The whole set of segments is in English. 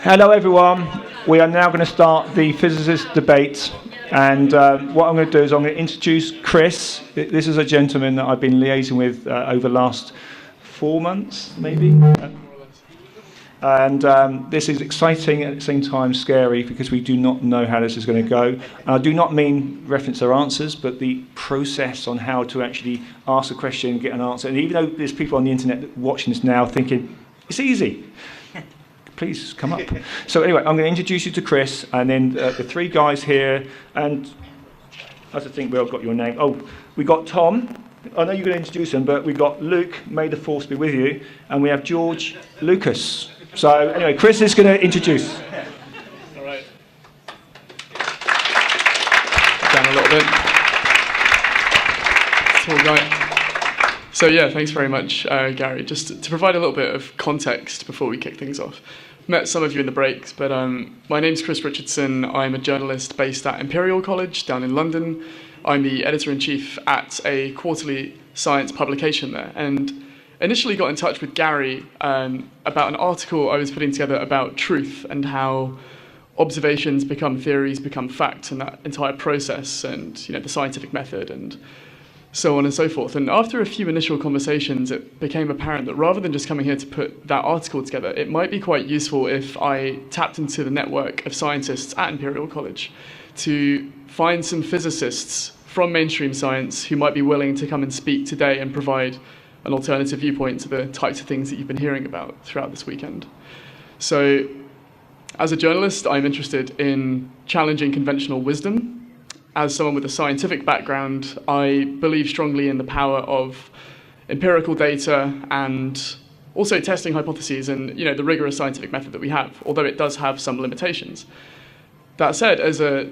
Hello everyone, we are now going to start the physicist debate, and what I'm going to do is I'm going to introduce Chris. This is a gentleman that I've been liaising with over the last 4 months maybe, and this is exciting at the same time scary because we do not know how this is going to go. And I do not mean reference their answers, but the process on how to actually ask a question and get an answer. And even though there's people on the internet watching this now thinking it's easy, please come up. So anyway, I'm going to introduce you to Chris, and then the three guys here, and I think we all got your name. Oh, we got Tom. I know you're going to introduce him, but we've got Luke, may the force be with you, and we have George Lucas. So anyway, Chris is going to introduce. All right. Down a little bit. Tall guy. So yeah, thanks very much, Gary. Just to provide a little bit of context before we kick things off. Met some of you in the breaks, but my name's Chris Richardson. I'm a journalist based at Imperial College down in London. I'm the editor-in-chief at a quarterly science publication there, and initially got in touch with Gary about an article I was putting together about truth and how observations become theories, become facts, and that entire process, and the scientific method, and so on and so forth. And after a few initial conversations, it became apparent that rather than just coming here to put that article together, it might be quite useful if I tapped into the network of scientists at Imperial College to find some physicists from mainstream science who might be willing to come and speak today and provide an alternative viewpoint to the types of things that you've been hearing about throughout this weekend. So, as a journalist, I'm interested in challenging conventional wisdom. As someone with a scientific background, I believe strongly in the power of empirical data and also testing hypotheses and the rigorous scientific method that we have, although it does have some limitations. That said, as a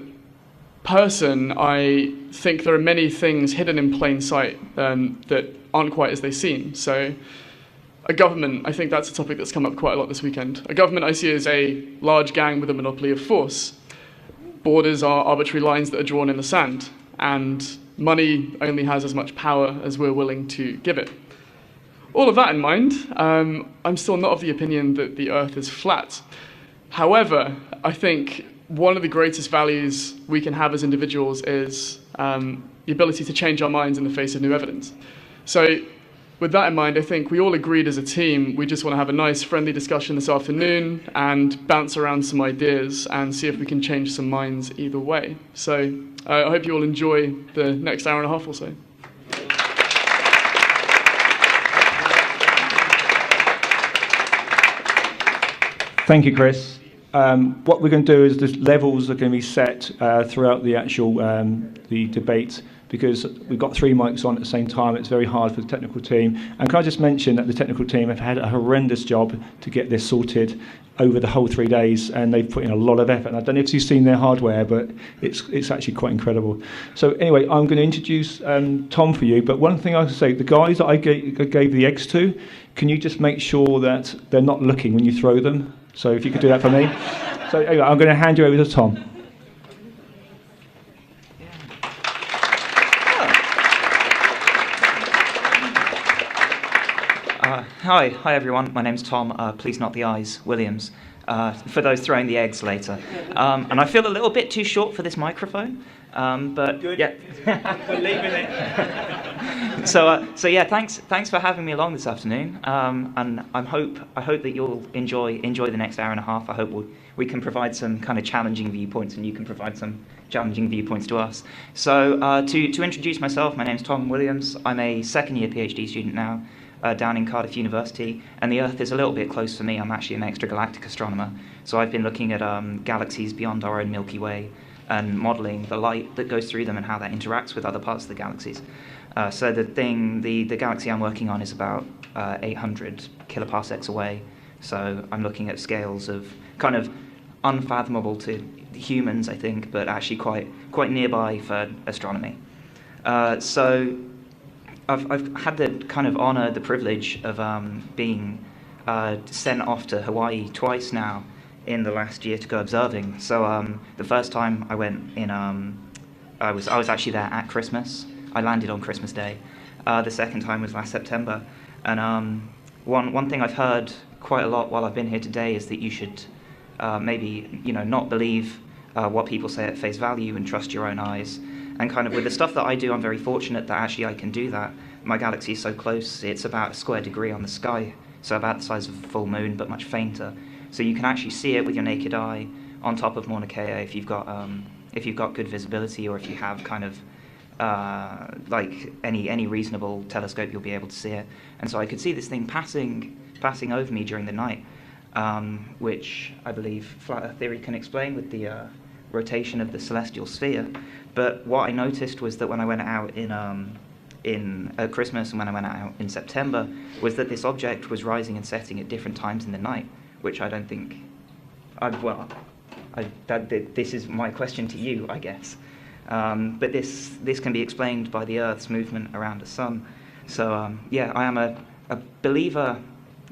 person, I think there are many things hidden in plain sight that aren't quite as they seem. So a government, I think that's a topic that's come up quite a lot this weekend. A government I see as a large gang with a monopoly of force. Borders are arbitrary lines that are drawn in the sand, and money only has as much power as we're willing to give it. All of that in mind, I'm still not of the opinion that the Earth is flat. However, I think one of the greatest values we can have as individuals is the ability to change our minds in the face of new evidence. So with that in mind, I think we all agreed as a team we just want to have a nice friendly discussion this afternoon and bounce around some ideas and see if we can change some minds either way. So I hope you all enjoy the next hour and a half or so. Thank you, Chris. What we're going to do is the levels are going to be set throughout the actual the debate, because we've got 3 mics on at the same time. It's very hard for the technical team. And can I just mention that the technical team have had a horrendous job to get this sorted over the whole 3 days, and they've put in a lot of effort. And I don't know if you've seen their hardware, but it's actually quite incredible. So anyway, I'm going to introduce Tom for you. But one thing I have to say, the guys that I gave the eggs to, can you just make sure that they're not looking when you throw them? So if you could do that for me. So anyway, I'm going to hand you over to Tom. Hi everyone, my name's Tom, please not the eyes, Williams, for those throwing the eggs later. And I feel a little bit too short for this microphone, but good. Yeah. Believe in it. So yeah, thanks for having me along this afternoon, and I hope that you'll enjoy the next hour and a half. I hope we can provide some kind of challenging viewpoints, and you can provide some challenging viewpoints to us. So to introduce myself, my name's Tom Williams. I'm a second-year PhD student now, down in Cardiff University, and the Earth is a little bit close for me. I'm actually an extragalactic astronomer, so I've been looking at galaxies beyond our own Milky Way and modelling the light that goes through them and how that interacts with other parts of the galaxies. So the galaxy I'm working on is about 800 kiloparsecs away, so I'm looking at scales of kind of unfathomable to humans, I think, but actually quite nearby for astronomy. So I've had the kind of honour, the privilege of being sent off to Hawaii twice now in the last year to go observing. So the first time I went in, I was actually there at Christmas. I landed on Christmas Day. The second time was last September. And one thing I've heard quite a lot while I've been here today is that you should maybe not believe what people say at face value and trust your own eyes. And kind of with the stuff that I do, I'm very fortunate that actually I can do that. My galaxy is so close, it's about a square degree on the sky, so about the size of a full moon, but much fainter. So you can actually see it with your naked eye on top of Mauna Kea if you've got good visibility, or if you have kind of like any reasonable telescope, you'll be able to see it. And so I could see this thing passing over me during the night, which I believe flat Earth theory can explain with the rotation of the celestial sphere. But what I noticed was that when I went out in Christmas and when I went out in September, was that this object was rising and setting at different times in the night, which I don't think. This is my question to you, I guess. But this can be explained by the Earth's movement around the sun. So yeah, I am a believer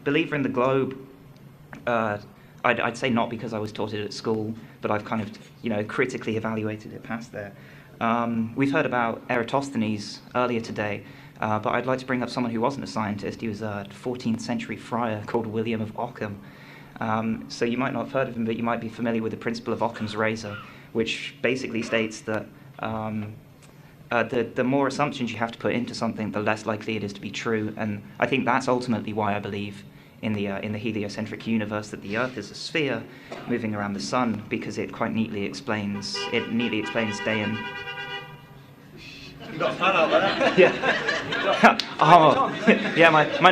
in the globe. I'd say not because I was taught it at school, but I've kind of critically evaluated it past there. We've heard about Eratosthenes earlier today, but I'd like to bring up someone who wasn't a scientist. He was a 14th century friar called William of Ockham. So you might not have heard of him, but you might be familiar with the principle of Occam's razor, which basically states that the more assumptions you have to put into something, the less likely it is to be true. And I think that's ultimately why I believe in the heliocentric universe, that the Earth is a sphere moving around the sun, because it quite neatly explains day and. You got a fan out there. Yeah. Oh, yeah. My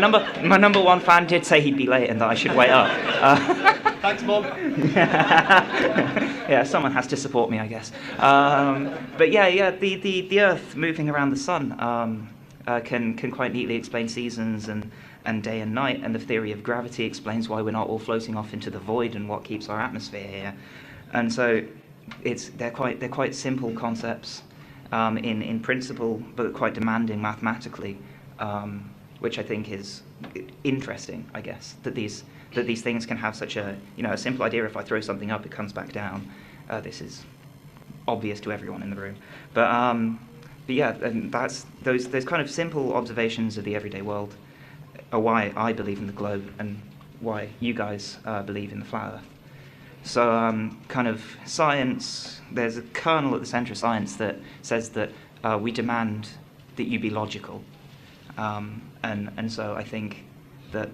number one fan did say he'd be late and that I should wait up. Thanks, Mum. Yeah, someone has to support me, I guess. But yeah. The Earth moving around the sun can quite neatly explain seasons and day and night, and the theory of gravity explains why we're not all floating off into the void and what keeps our atmosphere here. And so they're quite simple concepts in principle, but quite demanding mathematically, which I think is interesting, I guess, that these things can have such a simple idea. If I throw something up, it comes back down. This is obvious to everyone in the room, but yeah, and that's those kind of simple observations of the everyday world are why I believe in the globe and why you guys believe in the flat Earth. So kind of science, there's a kernel at the centre of science that says that we demand that you be logical. And so I think that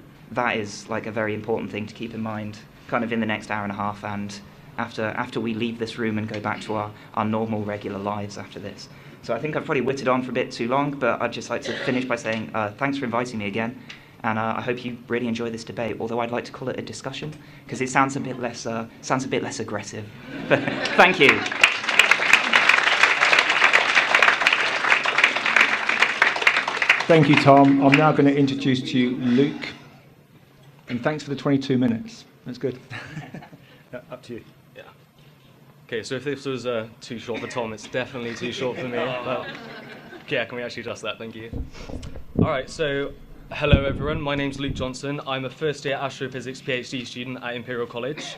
is like a very important thing to keep in mind kind of in the next hour and a half, and after we leave this room and go back to our normal regular lives after this. So I think I've probably whittled on for a bit too long, but I'd just like to finish by saying thanks for inviting me again. And I hope you really enjoy this debate, although I'd like to call it a discussion, because it sounds a bit less aggressive. But thank you. Thank you, Tom. I'm now going to introduce to you Luke. And thanks for the 22 minutes. That's good. Yeah, up to you. Yeah. Okay, so if this was too short for Tom, it's definitely too short for me. But yeah, can we actually adjust that? Thank you. All right, so hello everyone. My name's Luke Johnson. I'm a first-year astrophysics PhD student at Imperial College,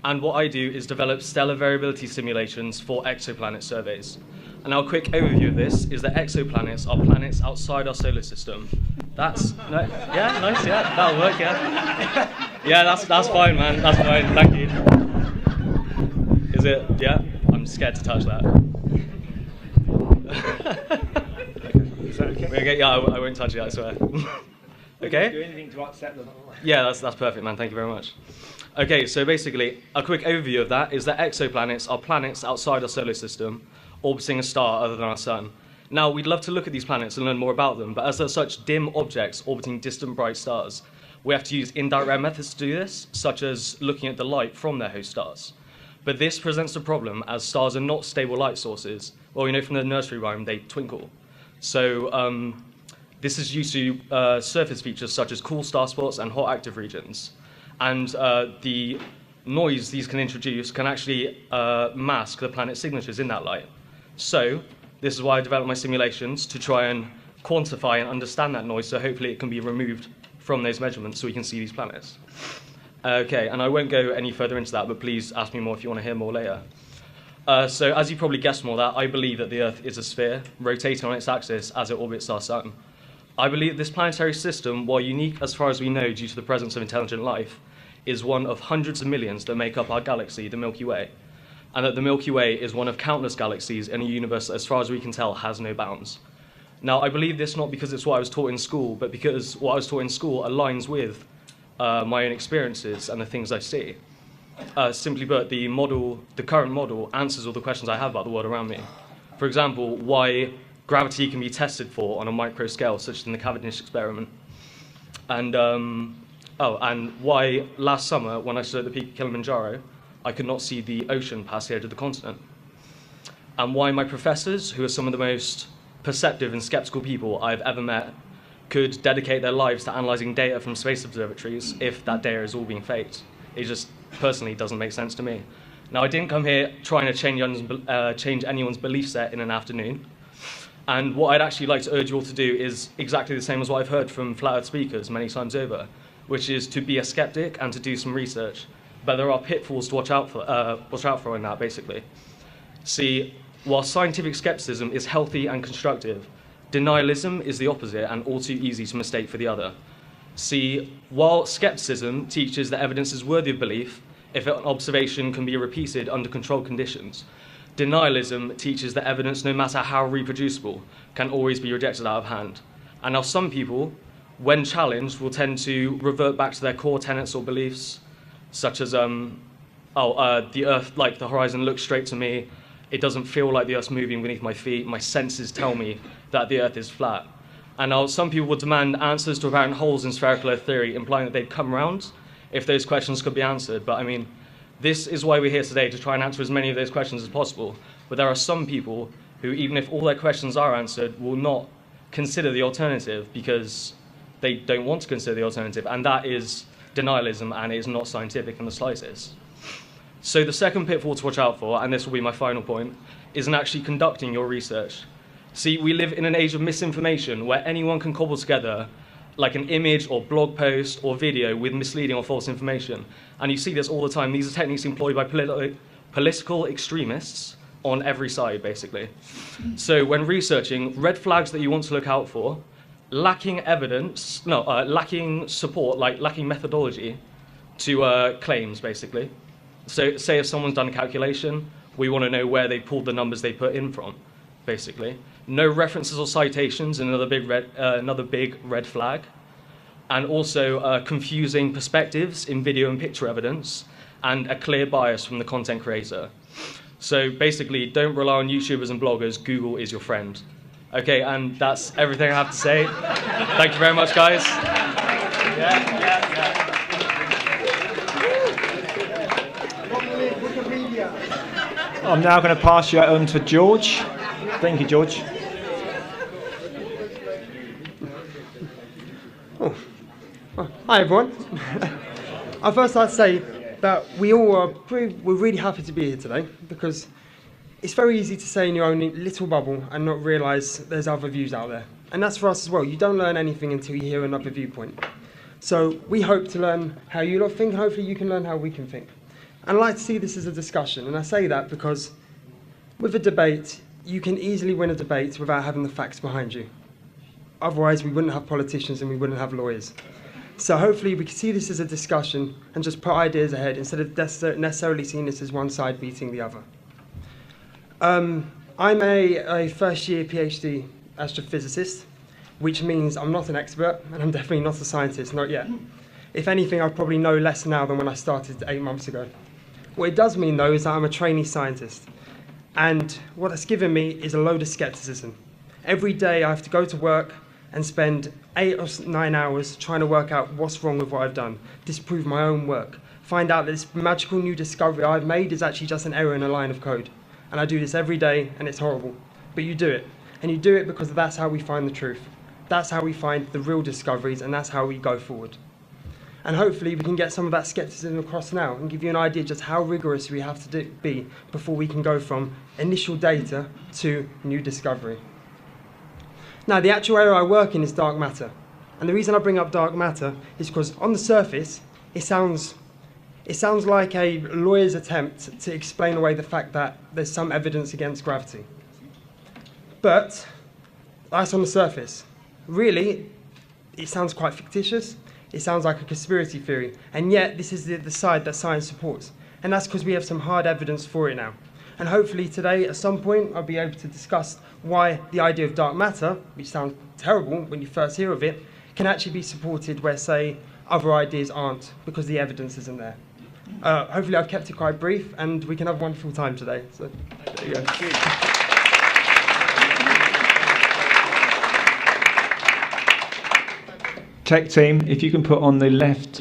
and what I do is develop stellar variability simulations for exoplanet surveys. And our quick overview of this is that exoplanets are planets outside our solar system. That's nice. Yeah, that'll work. Yeah, that's fine, man. That's fine. Thank you. Is it? Yeah, I'm scared to touch that. Is that okay? Okay, yeah, I won't touch it, I swear. Okay? Do anything to upset them. Yeah, that's perfect, man. Thank you very much. Okay, so basically, a quick overview of that is that exoplanets are planets outside our solar system, orbiting a star other than our sun. Now, we'd love to look at these planets and learn more about them, but as they're such dim objects orbiting distant bright stars, we have to use indirect methods to do this, such as looking at the light from their host stars. But this presents a problem, as stars are not stable light sources. Well, you know from the nursery rhyme, they twinkle. So this is used to surface features such as cool star spots and hot active regions. And the noise these can introduce can actually mask the planet's signatures in that light. So this is why I developed my simulations, to try and quantify and understand that noise, so hopefully it can be removed from those measurements so we can see these planets. Okay, and I won't go any further into that, but please ask me more if you want to hear more later. So as you probably guessed from all that, I believe that the Earth is a sphere, rotating on its axis as it orbits our sun. I believe this planetary system, while unique as far as we know due to the presence of intelligent life, is one of hundreds of millions that make up our galaxy, the Milky Way, and that the Milky Way is one of countless galaxies in a universe that, as far as we can tell, has no bounds. Now, I believe this not because it's what I was taught in school, but because what I was taught in school aligns with my own experiences and the things I see. Simply put, the current model answers all the questions I have about the world around me. For example, why gravity can be tested for on a micro scale, such as in the Cavendish experiment. And why last summer, when I stood at the peak of Kilimanjaro, I could not see the ocean past the edge of the continent. And why my professors, who are some of the most perceptive and skeptical people I've ever met, could dedicate their lives to analysing data from space observatories if that data is all being faked. It just personally doesn't make sense to me. Now, I didn't come here trying to change anyone's belief set in an afternoon. And what I'd actually like to urge you all to do is exactly the same as what I've heard from flat earth speakers many times over, which is to be a skeptic and to do some research. But there are pitfalls to watch out for in that, basically. See, while scientific skepticism is healthy and constructive, denialism is the opposite and all too easy to mistake for the other. See, while skepticism teaches that evidence is worthy of belief if an observation can be repeated under controlled conditions, denialism teaches that evidence, no matter how reproducible, can always be rejected out of hand. And now some people, when challenged, will tend to revert back to their core tenets or beliefs, such as, the Earth, like the horizon looks straight to me, it doesn't feel like the Earth's moving beneath my feet, my senses tell me that the Earth is flat. And now some people would demand answers to apparent holes in spherical Earth theory, implying that they'd come around if those questions could be answered. But I mean, this is why we're here today, to try and answer as many of those questions as possible. But there are some people who, even if all their questions are answered, will not consider the alternative because they don't want to consider the alternative, and that is denialism, and it is not scientific in the slightest. So the second pitfall to watch out for, and this will be my final point, is in actually conducting your research. See, we live in an age of misinformation where anyone can cobble together like an image or blog post or video with misleading or false information. And you see this all the time. These are techniques employed by political extremists on every side, basically. So when researching, red flags that you want to look out for, lacking support, like lacking methodology to claims, basically. So say if someone's done a calculation, we want to know where they pulled the numbers they put in from, basically. No references or citations, another big red flag. And also confusing perspectives in video and picture evidence, and a clear bias from the content creator. So basically, don't rely on YouTubers and bloggers. Google is your friend. Okay, and that's everything I have to say. Thank you very much, guys. I'm now going to pass you on to George. Thank you, George. Hi everyone. I'd first like to say that we're really happy to be here today, because it's very easy to stay in your own little bubble and not realise there's other views out there. And that's for us as well. You don't learn anything until you hear another viewpoint. So we hope to learn how you lot think, and hopefully you can learn how we can think. And I like to see this as a discussion, and I say that because with a debate, you can easily win a debate without having the facts behind you. Otherwise, we wouldn't have politicians and we wouldn't have lawyers. So hopefully we can see this as a discussion and just put ideas ahead instead of necessarily seeing this as one side beating the other. I'm a first-year PhD astrophysicist, which means I'm not an expert and I'm definitely not a scientist, not yet. If anything, I probably know less now than when I started 8 months ago. What it does mean, though, is that I'm a trainee scientist. And what that's given me is a load of skepticism. Every day I have to go to work and spend 8 or 9 hours trying to work out what's wrong with what I've done, disprove my own work, find out that this magical new discovery I've made is actually just an error in a line of code. And I do this every day, and it's horrible. But you do it. And you do it because that's how we find the truth. That's how we find the real discoveries, and that's how we go forward. And hopefully we can get some of that skepticism across now and give you an idea just how rigorous we have to be before we can go from initial data to new discovery. Now, the actual area I work in is dark matter. And the reason I bring up dark matter is because on the surface, it sounds like a lawyer's attempt to explain away the fact that there's some evidence against gravity. But that's on the surface. Really, it sounds quite fictitious. It sounds like a conspiracy theory, and yet this is the side that science supports. And that's because we have some hard evidence for it now. And hopefully today, at some point, I'll be able to discuss why the idea of dark matter, which sounds terrible when you first hear of it, can actually be supported where, say, other ideas aren't, because the evidence isn't there. Hopefully I've kept it quite brief, and we can have a wonderful time today. So, there you go. Tech team, if you can put on the left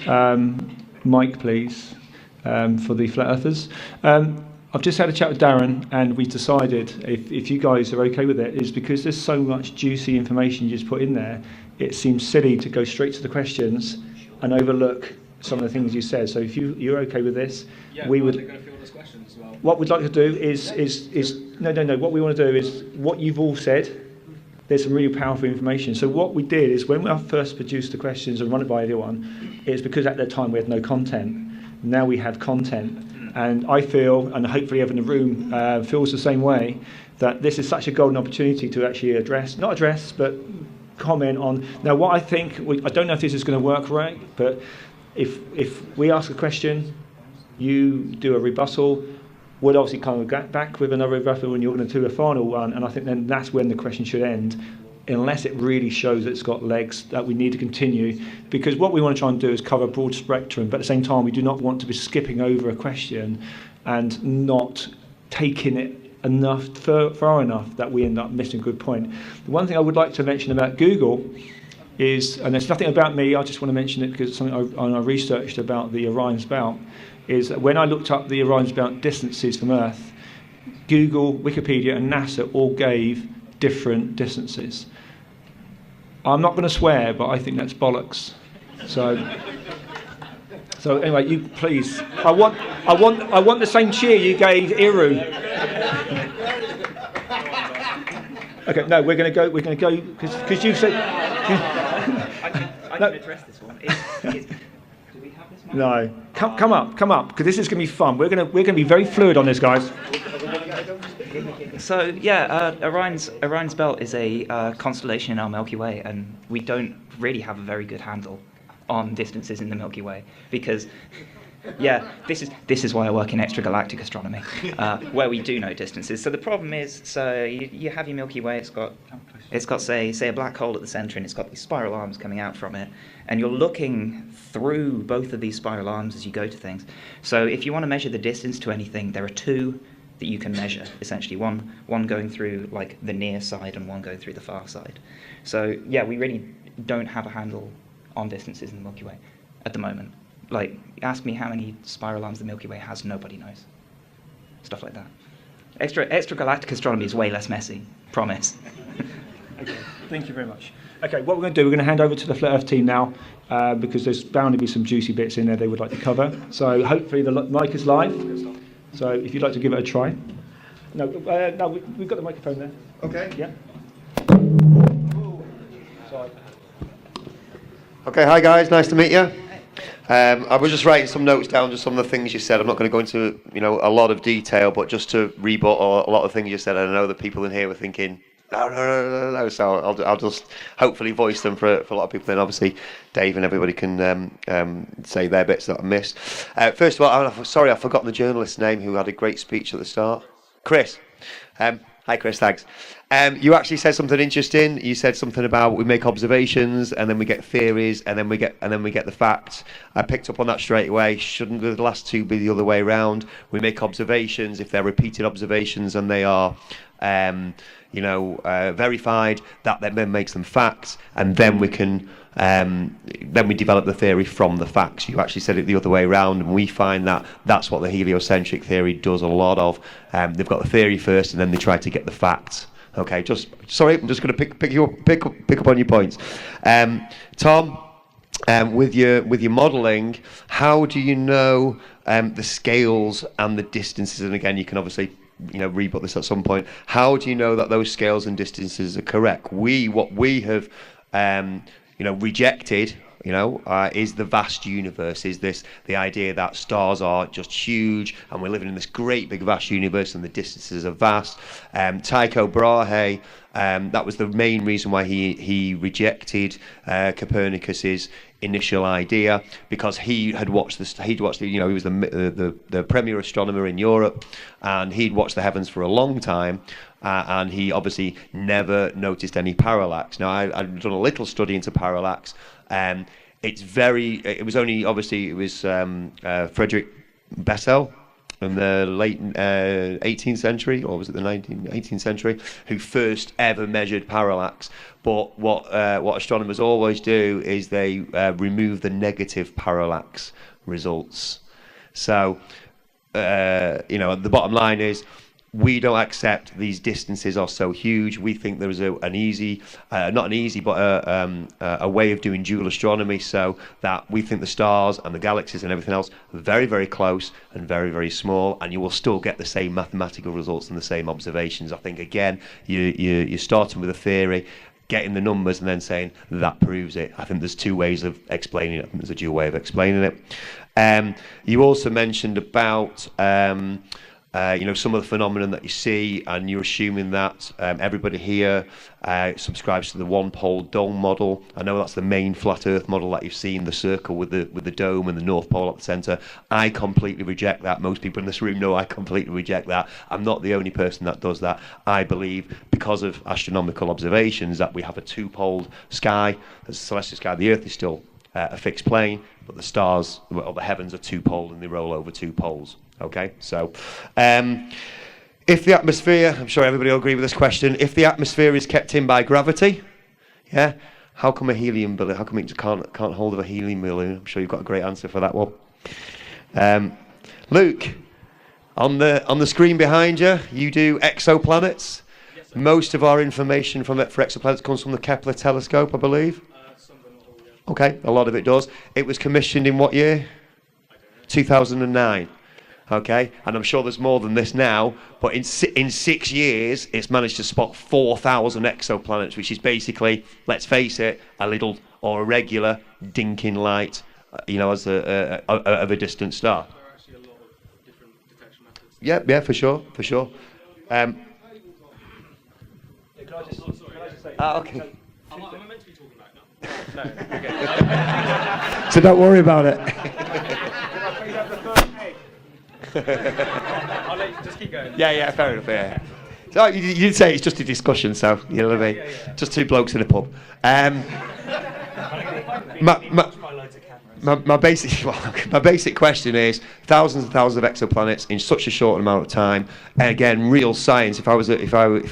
mic, please, for the flat earthers. I've just had a chat with Darren, and we decided, if you guys are okay with it, is because there's so much juicy information you just put in there, it seems silly to go straight to the questions and overlook some of the things you said. So if you're okay with this, we would. Going to field those questions as well. What we'd like to do is no. What we want to do is what you've all said. There's some really powerful information. So what we did is when we first produced the questions and run it by everyone, it's because at that time we had no content. Now we have content. And I feel, and hopefully everyone in the room feels the same way, that this is such a golden opportunity to actually but comment on. Now what I think, I don't know if this is going to work right, but if we ask a question, you do a rebuttal, we'll obviously come back with another rebuttal and you're going to do a final one, and I think then that's when the question should end, unless it really shows that it's got legs, that we need to continue, because what we want to try and do is cover a broad spectrum, but at the same time we do not want to be skipping over a question and not taking it enough far enough that we end up missing a good point. The one thing I would like to mention about Google is, and it's nothing about me, I just want to mention it because it's something I researched about the Orion's Belt, is that when I looked up the Orion's Belt distances from Earth, Google, Wikipedia and NASA all gave different distances. I'm not going to swear, but I think that's bollocks. So anyway, you please. I want the same cheer you gave Iru. Okay, no, we're going to go because you said. I can address this one. Do we have this mic? No, come up, because this is going to be fun. We're going to be very fluid on this, guys. So yeah, Orion's Belt is a constellation in our Milky Way, and we don't really have a very good handle on distances in the Milky Way because, yeah, this is why I work in extragalactic astronomy, where we do know distances. So the problem is, so you have your Milky Way. It's got say a black hole at the centre, and it's got these spiral arms coming out from it, and you're looking through both of these spiral arms as you go to things. So if you want to measure the distance to anything, there are two that you can measure, essentially, one going through like the near side and one going through the far side. So yeah, we really don't have a handle on distances in the Milky Way at the moment. Like, ask me how many spiral arms the Milky Way has, nobody knows. Stuff like that. Extragalactic astronomy is way less messy, promise. Okay, thank you very much. Okay, what we're going to do, we're going to hand over to the Flat Earth team now, because there's bound to be some juicy bits in there they would like to cover. So hopefully the mic is live. So if you'd like to give it a try. No, we've got the microphone there. Okay. Yeah. Sorry. Okay, hi guys, nice to meet you. I was just writing some notes down, just some of the things you said. I'm not going to go into, a lot of detail, but just to rebut a lot of things you said. I know that people in here were thinking, no. So I'll just hopefully voice them for a lot of people. Then obviously Dave and everybody can say their bits that I missed. First of all, I'm sorry I forgot the journalist's name who had a great speech at the start. Chris. Hi Chris, thanks. You actually said something interesting. You said something about we make observations and then we get theories and then we get the facts. I picked up on that straight away. Shouldn't the last two be the other way around? We make observations if they're repeated observations and they are verified, that then makes them facts, and then we can then we develop the theory from the facts. You actually said it the other way around, and we find that that's what the heliocentric theory does a lot of. They've got the theory first, and then they try to get the facts. Okay, I'm just going to pick up on your points. Tom, with your modelling, how do you know the scales and the distances? And again, you can obviously rebut this at some point. How do you know that those scales and distances are correct? What we have rejected is the vast universe, is the idea that stars are just huge and we're living in this great big vast universe and the distances are vast. Tycho Brahe That was the main reason why he rejected Copernicus's initial idea, because he was the premier astronomer in Europe, and he'd watched the heavens for a long time. And he obviously never noticed any parallax. Now, I've done a little study into parallax. It was Frederick Bessel in the late 18th century, or was it the 18th century, who first ever measured parallax. But what astronomers always do is they remove the negative parallax results. So, the bottom line is, we don't accept these distances are so huge. We think there is a way of doing dual astronomy, so that we think the stars and the galaxies and everything else are very, very close and very, very small, and you will still get the same mathematical results and the same observations. I think, again, you're starting with a theory, getting the numbers, and then saying that proves it. I think there's two ways of explaining it. I think there's a dual way of explaining it. You also mentioned about some of the phenomenon that you see, and you're assuming that everybody here subscribes to the one-pole dome model. I know that's the main flat Earth model that you've seen, the circle with the dome and the North Pole at the centre. I completely reject that. Most people in this room know I completely reject that. I'm not the only person that does that. I believe, because of astronomical observations, that we have a two-poled sky. There's a celestial sky. The Earth is still a fixed plane, but the stars, or the heavens, are two-poled, and they roll over two poles. Okay, so if the atmosphere, I'm sure everybody will agree with this question, if the atmosphere is kept in by gravity, yeah, how come a helium balloon, how come it can't hold of a helium balloon? I'm sure you've got a great answer for that one. Luke, on the screen behind you, you do exoplanets. Yes, sir. Most of our information for exoplanets comes from the Kepler telescope, I believe. Some of them all, yeah. Okay, a lot of it does. It was commissioned in what year? 2009. Okay, and I'm sure there's more than this now, but in 6 years, it's managed to spot 4,000 exoplanets, which is basically, let's face it, a little or a regular dinking light, as of a distant star. There are actually a lot of different detection methods. Yeah, for sure. Can I just say? Okay. Am I meant to be talking like that? No. Okay. So don't worry about it. I'll let you just keep going. Yeah, fair enough. Yeah. So you did say it's just a discussion, so you know what I mean. Yeah. Just two blokes in a pub. My basic question is, thousands and thousands of exoplanets in such a short amount of time. And again, real science. If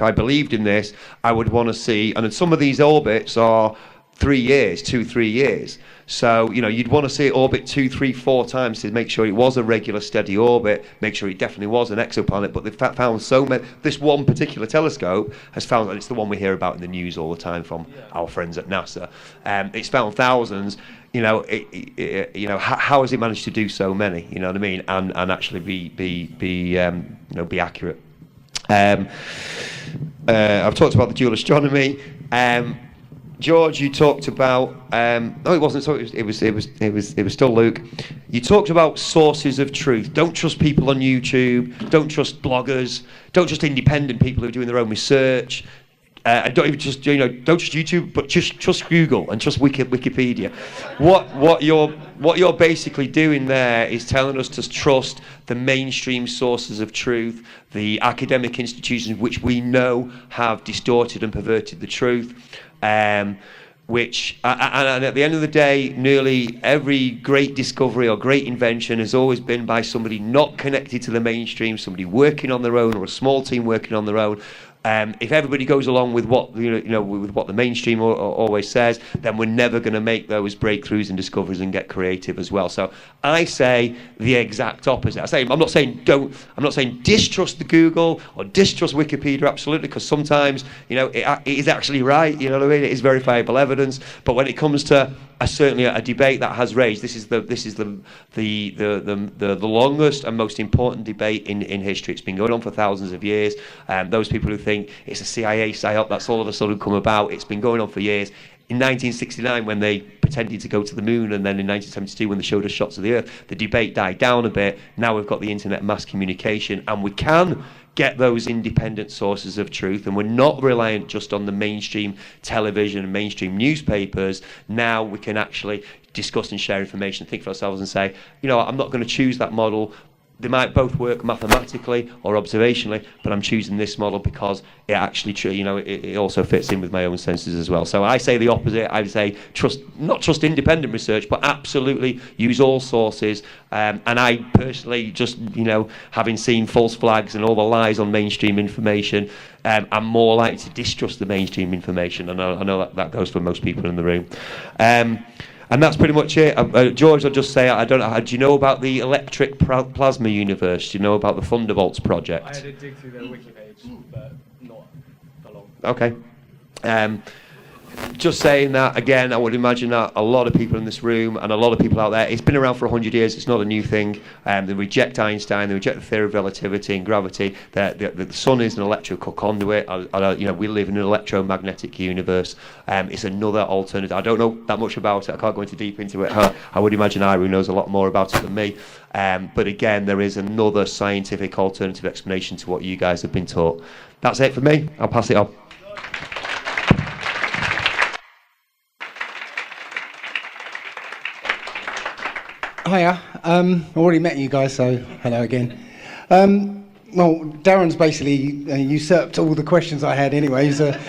I believed in this, I would want to see. And some of these orbits are 3 years, 2-3 years. So, you'd want to see it orbit 2, 3, 4 times to make sure it was a regular, steady orbit, make sure it definitely was an exoplanet. But they've found so many. This one particular telescope has found, and it's the one we hear about in the news all the time from our friends at NASA. It's found thousands. How has it managed to do so many? You know what I mean? And actually be accurate. I've talked about the dual astronomy. George, you talked about. It wasn't. So it was still Luke. You talked about sources of truth. Don't trust people on YouTube. Don't trust bloggers. Don't trust independent people who are doing their own research. And don't even just don't trust YouTube, but just trust Google and trust Wikipedia. What you're basically doing there is telling us to trust the mainstream sources of truth, the academic institutions which we know have distorted and perverted the truth. Which and at the end of the day, nearly every great discovery or great invention has always been by somebody not connected to the mainstream, somebody working on their own, or a small team working on their own. If everybody goes along with what with what the mainstream always says, then we're never going to make those breakthroughs and discoveries and get creative as well. So I say the exact opposite. I'm not saying distrust the Google or distrust Wikipedia, absolutely, because sometimes it is actually right. You know what I mean? It is verifiable evidence. But when it comes to certainly a debate that has raised, this is the longest and most important debate in history. It's been going on for thousands of years. Those people who think it's a CIA psyop that's all of a sudden come about, it's been going on for years. In 1969, when they pretended to go to the moon, and then in 1972, when they showed us shots of the Earth, the debate died down a bit. Now we've got the internet, mass communication, and we can get those independent sources of truth, and we're not reliant just on the mainstream television and mainstream newspapers. Now we can actually discuss and share information, think for ourselves and say, I'm not going to choose that model. They might both work mathematically or observationally, but I'm choosing this model because it actually, it also fits in with my own senses as well. So I say the opposite. I say not trust independent research, but absolutely use all sources. And I personally, just having seen false flags and all the lies on mainstream information, I'm more likely to distrust the mainstream information. And I know that goes for most people in the room. And that's pretty much it. George, I'll just say, I don't know, do you know about the electric plasma universe? Do you know about the Thunderbolts project? I had to dig through their wiki page, but not for long. Okay. Just saying that, again, I would imagine that a lot of people in this room and a lot of people out there, it's been around for 100 years, it's not a new thing. They reject Einstein, they reject the theory of relativity and gravity. The sun is an electrical conduit. We live in an electromagnetic universe. It's another alternative. I don't know that much about it, I can't go deep into it. I would imagine Iru knows a lot more about it than me. But again, there is another scientific alternative explanation to what you guys have been taught. That's it for me. I'll pass it on. Hiya, I already met you guys, so hello again. Well, Darren's basically usurped all the questions I had anyway, so...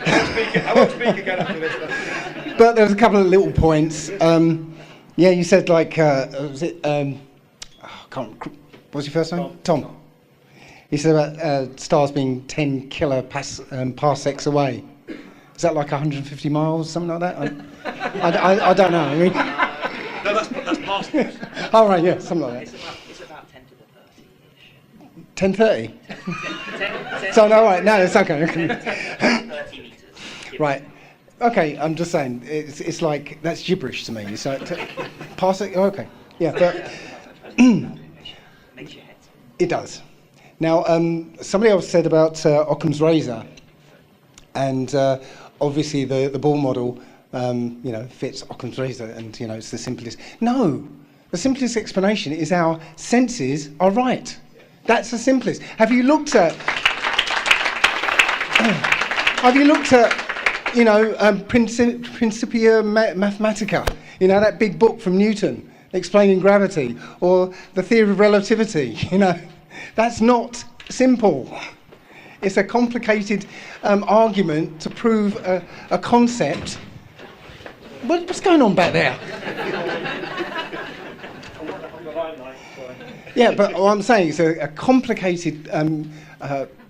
I won't speak again after this. But there's a couple of little points. Yeah, you said was it, what's your first name? Tom. You said about stars being 10 parsecs away. Is that like 150 miles, something like that? I don't know. I mean... No, that's past. Oh, right, yeah, something like that. It's about 10 to the 30-ish. 10:30? So, no, right, no, it's okay. 30 metres. Right, okay, I'm just saying, it's like, that's gibberish to me. So, pass it, okay. Yeah, but... Makes your head. It does. Now, somebody else said about Occam's razor, and obviously the Bohr model, fits Occam's razor, and it's the simplest. No, the simplest explanation is our senses are right. That's the simplest. Have you looked at? Principia Mathematica? That big book from Newton explaining gravity, or the theory of relativity. That's not simple. It's a complicated argument to prove a concept. What's going on back there? Yeah, but what I'm saying is a complicated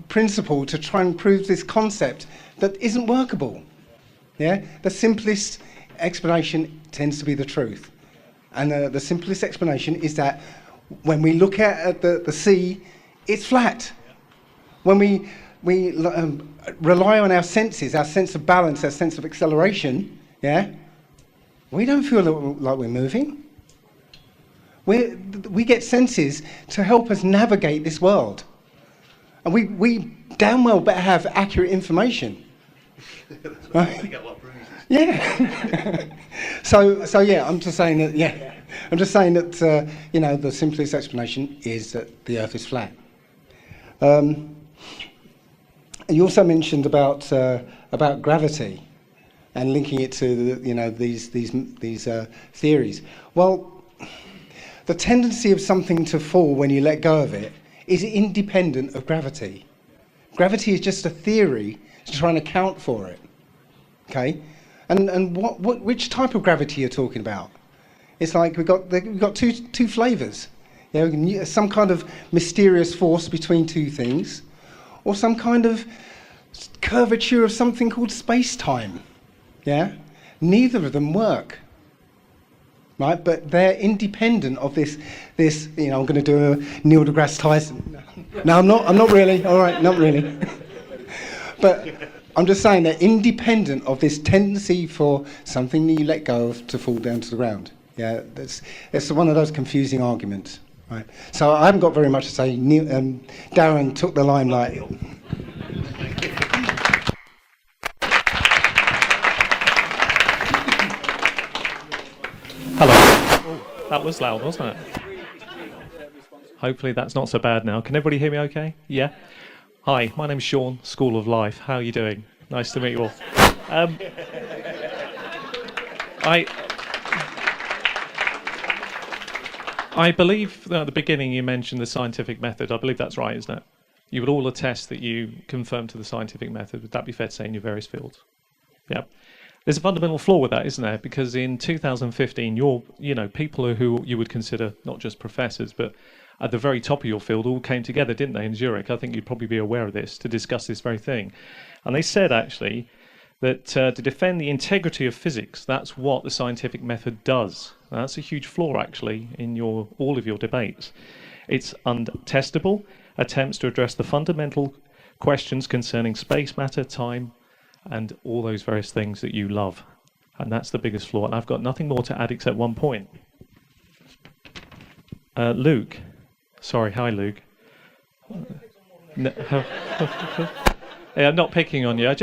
principle to try and prove this concept that isn't workable. Yeah, the simplest explanation tends to be the truth, and the simplest explanation is that when we look at the sea, it's flat. When we rely on our senses, our sense of balance, our sense of acceleration, yeah. We don't feel like we're moving. We get senses to help us navigate this world. And we damn well better have accurate information. Right? Yeah. So yeah, I'm just saying that, the simplest explanation is that the Earth is flat. You also mentioned about gravity and linking it to these theories. Well, the tendency of something to fall when you let go of it is independent of gravity. Gravity is just a theory to try and account for it. Okay, and which type of gravity you're talking about? It's like we've got two flavors. Some kind of mysterious force between two things, or some kind of curvature of something called space-time. Yeah, neither of them work, right? But they're independent of this. I'm going to do a Neil deGrasse Tyson. No, I'm not really. All right, not really. But I'm just saying they're independent of this tendency for something that you let go of to fall down to the ground. Yeah, it's one of those confusing arguments, right? So I haven't got very much to say. Darren took the limelight. Hello. That was loud, wasn't it? Hopefully that's not so bad now. Can everybody hear me okay? Yeah? Hi, my name's Sean, School of Life. How are you doing? Nice to meet you all. I believe that at the beginning you mentioned the scientific method. I believe that's right, isn't it? You would all attest that you confirm to the scientific method. Would that be fair to say in your various fields? Yeah. There's a fundamental flaw with that, isn't there? Because in 2015, people who you would consider not just professors, but at the very top of your field all came together, didn't they, in Zurich? I think you'd probably be aware of this, to discuss this very thing. And they said, actually, that to defend the integrity of physics, that's what the scientific method does. Now, that's a huge flaw, actually, in all of your debates. It's untestable, attempts to address the fundamental questions concerning space, matter, time, and all those various things that you love. And that's the biggest flaw. And I've got nothing more to add except one point. Luke. Sorry, hi, Luke. No, yeah, I'm not picking on you.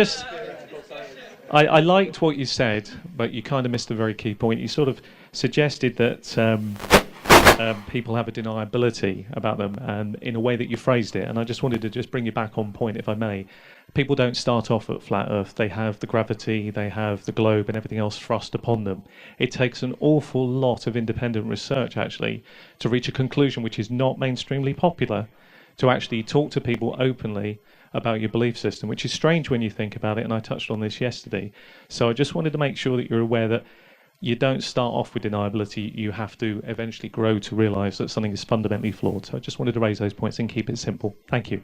I liked what you said, but you kind of missed a very key point. You sort of suggested that people have a deniability about them, and in a way that you phrased it, and I just wanted to just bring you back on point, if I may. People don't start off at flat Earth. They have the gravity, they have the globe, and everything else thrust upon them. It takes an awful lot of independent research, actually, to reach a conclusion which is not mainstreamly popular, to actually talk to people openly about your belief system, which is strange when you think about it, and I touched on this yesterday. So I just wanted to make sure that you're aware that you don't start off with deniability. You have to eventually grow to realize that something is fundamentally flawed. So I just wanted to raise those points and keep it simple. Thank you.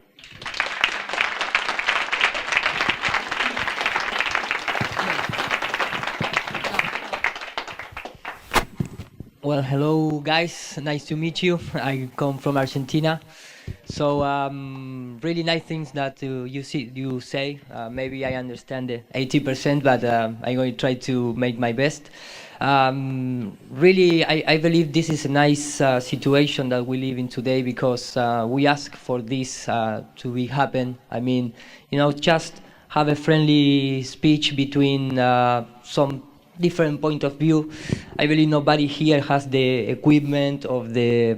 Well, hello guys, nice to meet you. I come from Argentina. So really nice things that you say. Maybe I understand the 80%, but I'm going to try to make my best. Really, I believe this is a nice situation that we live in today, because we ask for this to be happen. I mean, just have a friendly speech between some different point of view. I believe nobody here has the equipment of the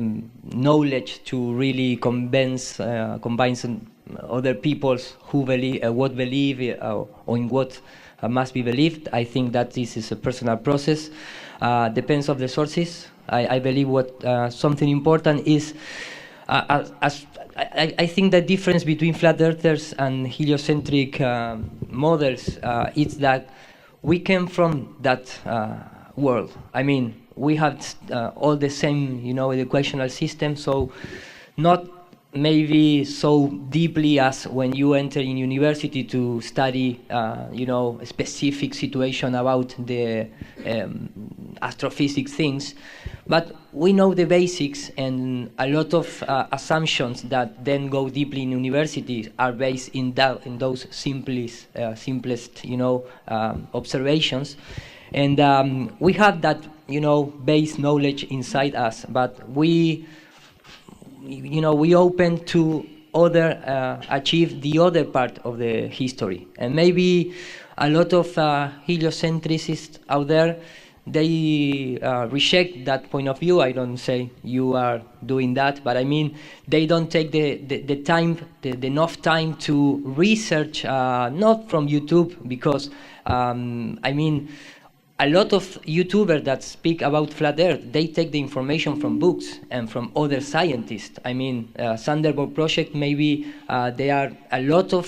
knowledge to really combine some other peoples who believe what believe or in what must be believed. I think that this is a personal process. Depends of the sources. I believe what something important is I think the difference between flat earthers and heliocentric models is that we came from that world. I mean, we have all the same, educational system, so not maybe so deeply as when you enter in university to study, a specific situation about the astrophysics things, but we know the basics, and a lot of assumptions that then go deeply in university are based in those simplest observations, and we have that base knowledge inside us, but we open to achieve the other part of the history. And maybe a lot of heliocentricists out there, they reject that point of view. I don't say you are doing that, but I mean, they don't take the time, enough time to research, not from YouTube, because I mean, a lot of YouTubers that speak about flat Earth, they take the information from books and from other scientists. I mean, Thunderbolt Project, maybe there are a lot of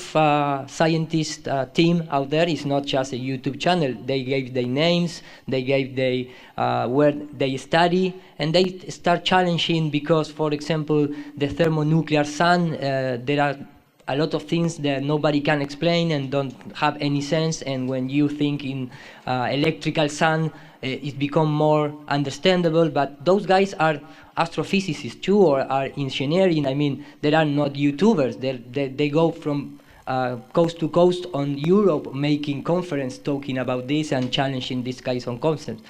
scientist team out there. It's not just a YouTube channel. They gave their names, they gave where they study, and they start challenging because, for example, the thermonuclear sun, there are a lot of things that nobody can explain and don't have any sense, and when you think in electrical sun, it become more understandable. But those guys are astrophysicists too, or are engineering. I mean, they are not YouTubers. They go from coast to coast on Europe, making conference talking about this and challenging these guys on concepts.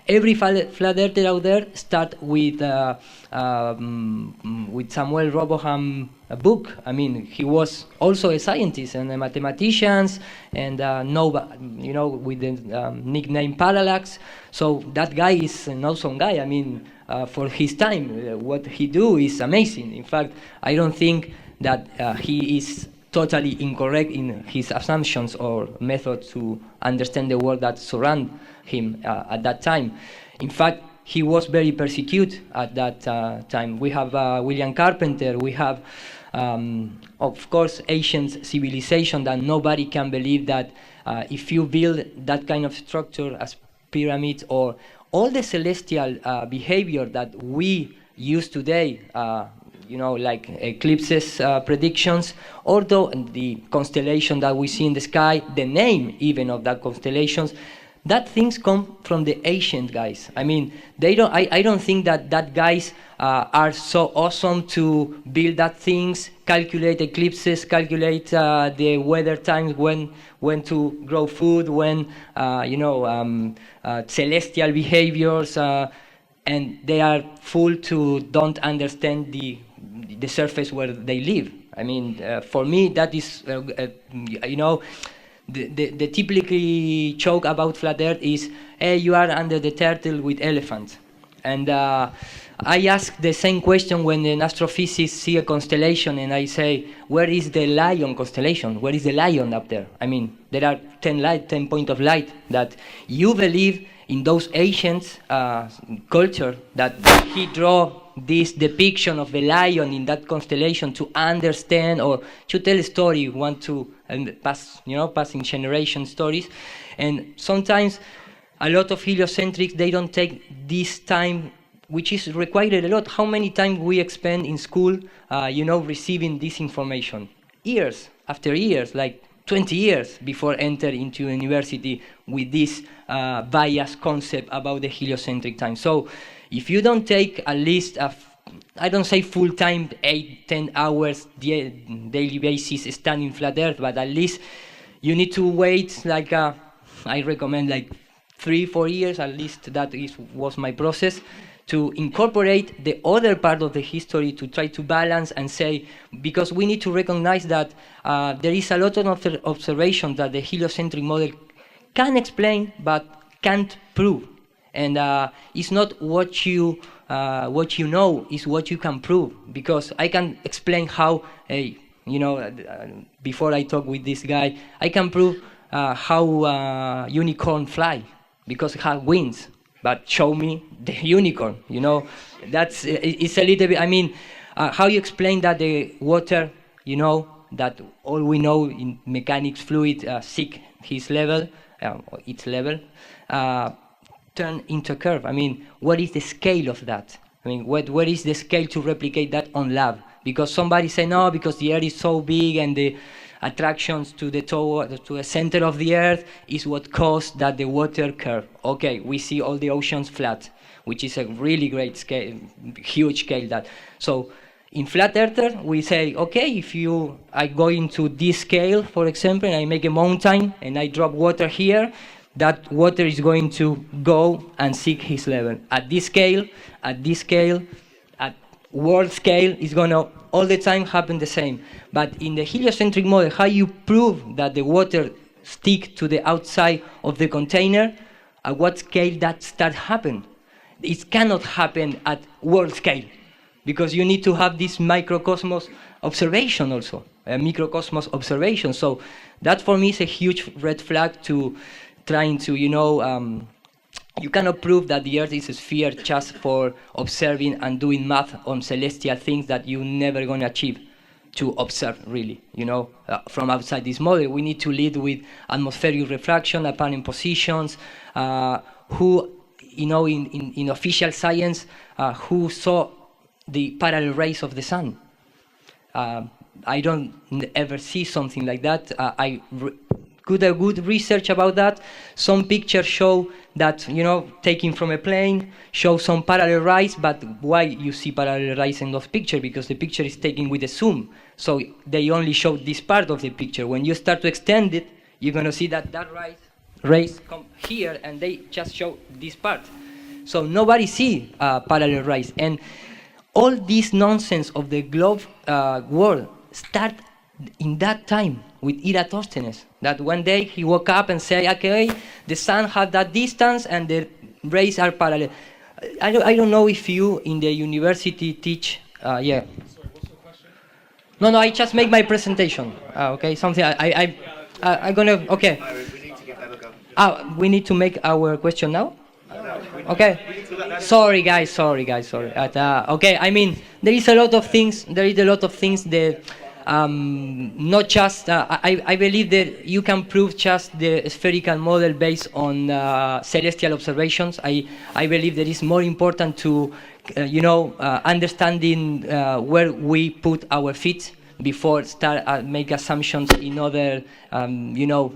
Every flat earther out there start with Samuel Roboham book. I mean, he was also a scientist and a mathematician, and with the nickname Parallax. So that guy is an awesome guy. I mean, for his time. What he do is amazing. In fact, I don't think that he is totally incorrect in his assumptions or methods to understand the world that surround him at that time. In fact, he was very persecuted at that time. We have William Carpenter, we have, of course, ancient civilization that nobody can believe that if you build that kind of structure as pyramids or all the celestial behavior that we use today, like eclipses predictions, although the constellation that we see in the sky, the name even of that constellations, that things come from the ancient guys. I mean, they don't. I don't think that guys are so awesome to build that things, calculate eclipses, calculate the weather times, when to grow food, when celestial behaviors, and they are full to don't understand the surface where they live. I mean, for me, that is, the typically joke about flat Earth is, hey, you are under the turtle with elephants. And I ask the same question when an astrophysicist see a constellation, and I say, where is the lion constellation? Where is the lion up there? I mean, there are 10 points of light that you believe in those ancient culture that he draw this depiction of the lion in that constellation to understand or to tell a story, want to passing generation stories. And sometimes a lot of heliocentrics, they don't take this time, which is required a lot. How many times we spend in school, receiving this information? Years after years, like 20 years before entering into university with this bias concept about the heliocentric time. So if you don't take at least, I don't say full-time, 8-10 hours daily basis standing flat Earth, but at least you need to wait, I recommend 3-4 years, at least that was my process, to incorporate the other part of the history to try to balance and say, because we need to recognize that there is a lot of observations that the heliocentric model can explain but can't prove. And it's not what you know, is what you can prove. Because I can explain how, before I talk with this guy, I can prove how unicorn fly because it has wings. But show me the unicorn. It's a little bit. I mean, how you explain that the water, that all we know in mechanics fluid seek its level, turn into a curve. I mean, what is the scale of that? I mean, what is the scale to replicate that on lab? Because somebody say no, because the Earth is so big and the attractions to the center of the Earth is what caused that the water curve. Okay, we see all the oceans flat, which is a really great scale, huge scale that. So in flat earther, we say, okay, if I go into this scale, for example, and I make a mountain and I drop water here, that water is going to go and seek its level. At this scale, at world scale, is going to all the time happen the same. But in the heliocentric model, how you prove that the water stick to the outside of the container, at what scale that start happen? It cannot happen at world scale, because you need to have this microcosmos observation also, a microcosmos observation. So that for me is a huge red flag to trying to, you cannot prove that the Earth is a sphere just for observing and doing math on celestial things that you're never going to achieve to observe, really, from outside this model. We need to lead with atmospheric refraction, apparent positions, who, in official science, who saw the parallel rays of the sun. I don't ever see something like that. Good research about that. Some pictures show that, taken from a plane, show some parallel rays, but why you see parallel rays in those pictures? Because the picture is taken with a zoom. So they only show this part of the picture. When you start to extend it, you're going to see that rays come here and they just show this part. So nobody see parallel rays. And all this nonsense of the globe world start in that time with Eratosthenes, that one day he woke up and said, okay, the sun had that distance and the rays are parallel. I don't know if you in the university teach. Yeah. No, no. I just make my presentation. Okay. Something. I'm gonna. Okay. We need to make our question now. Okay. Sorry, guys. Sorry. Okay. I mean, there is a lot of things. That. Not just, I believe that you can prove just the spherical model based on celestial observations. I believe that it's more important to, understanding where we put our feet before start make assumptions in other,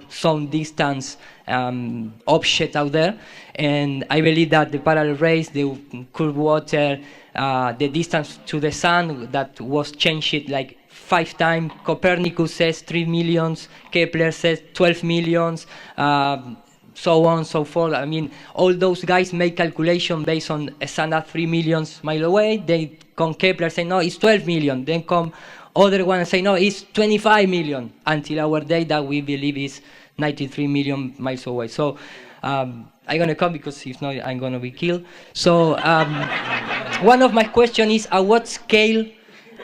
some distance object out there. And I believe that the parallel rays, the curved water, the distance to the sun that was changed like 5 times. Copernicus says 3 millions, Kepler says 12 millions, so on and so forth. I mean, all those guys make calculation based on a standard 3 million miles away. They come Kepler say, no, it's 12 million. Then come other one and say, no, it's 25 million, until our day that we believe is 93 million miles away. So I'm going to come because if not, I'm going to be killed. So one of my questions is, at what scale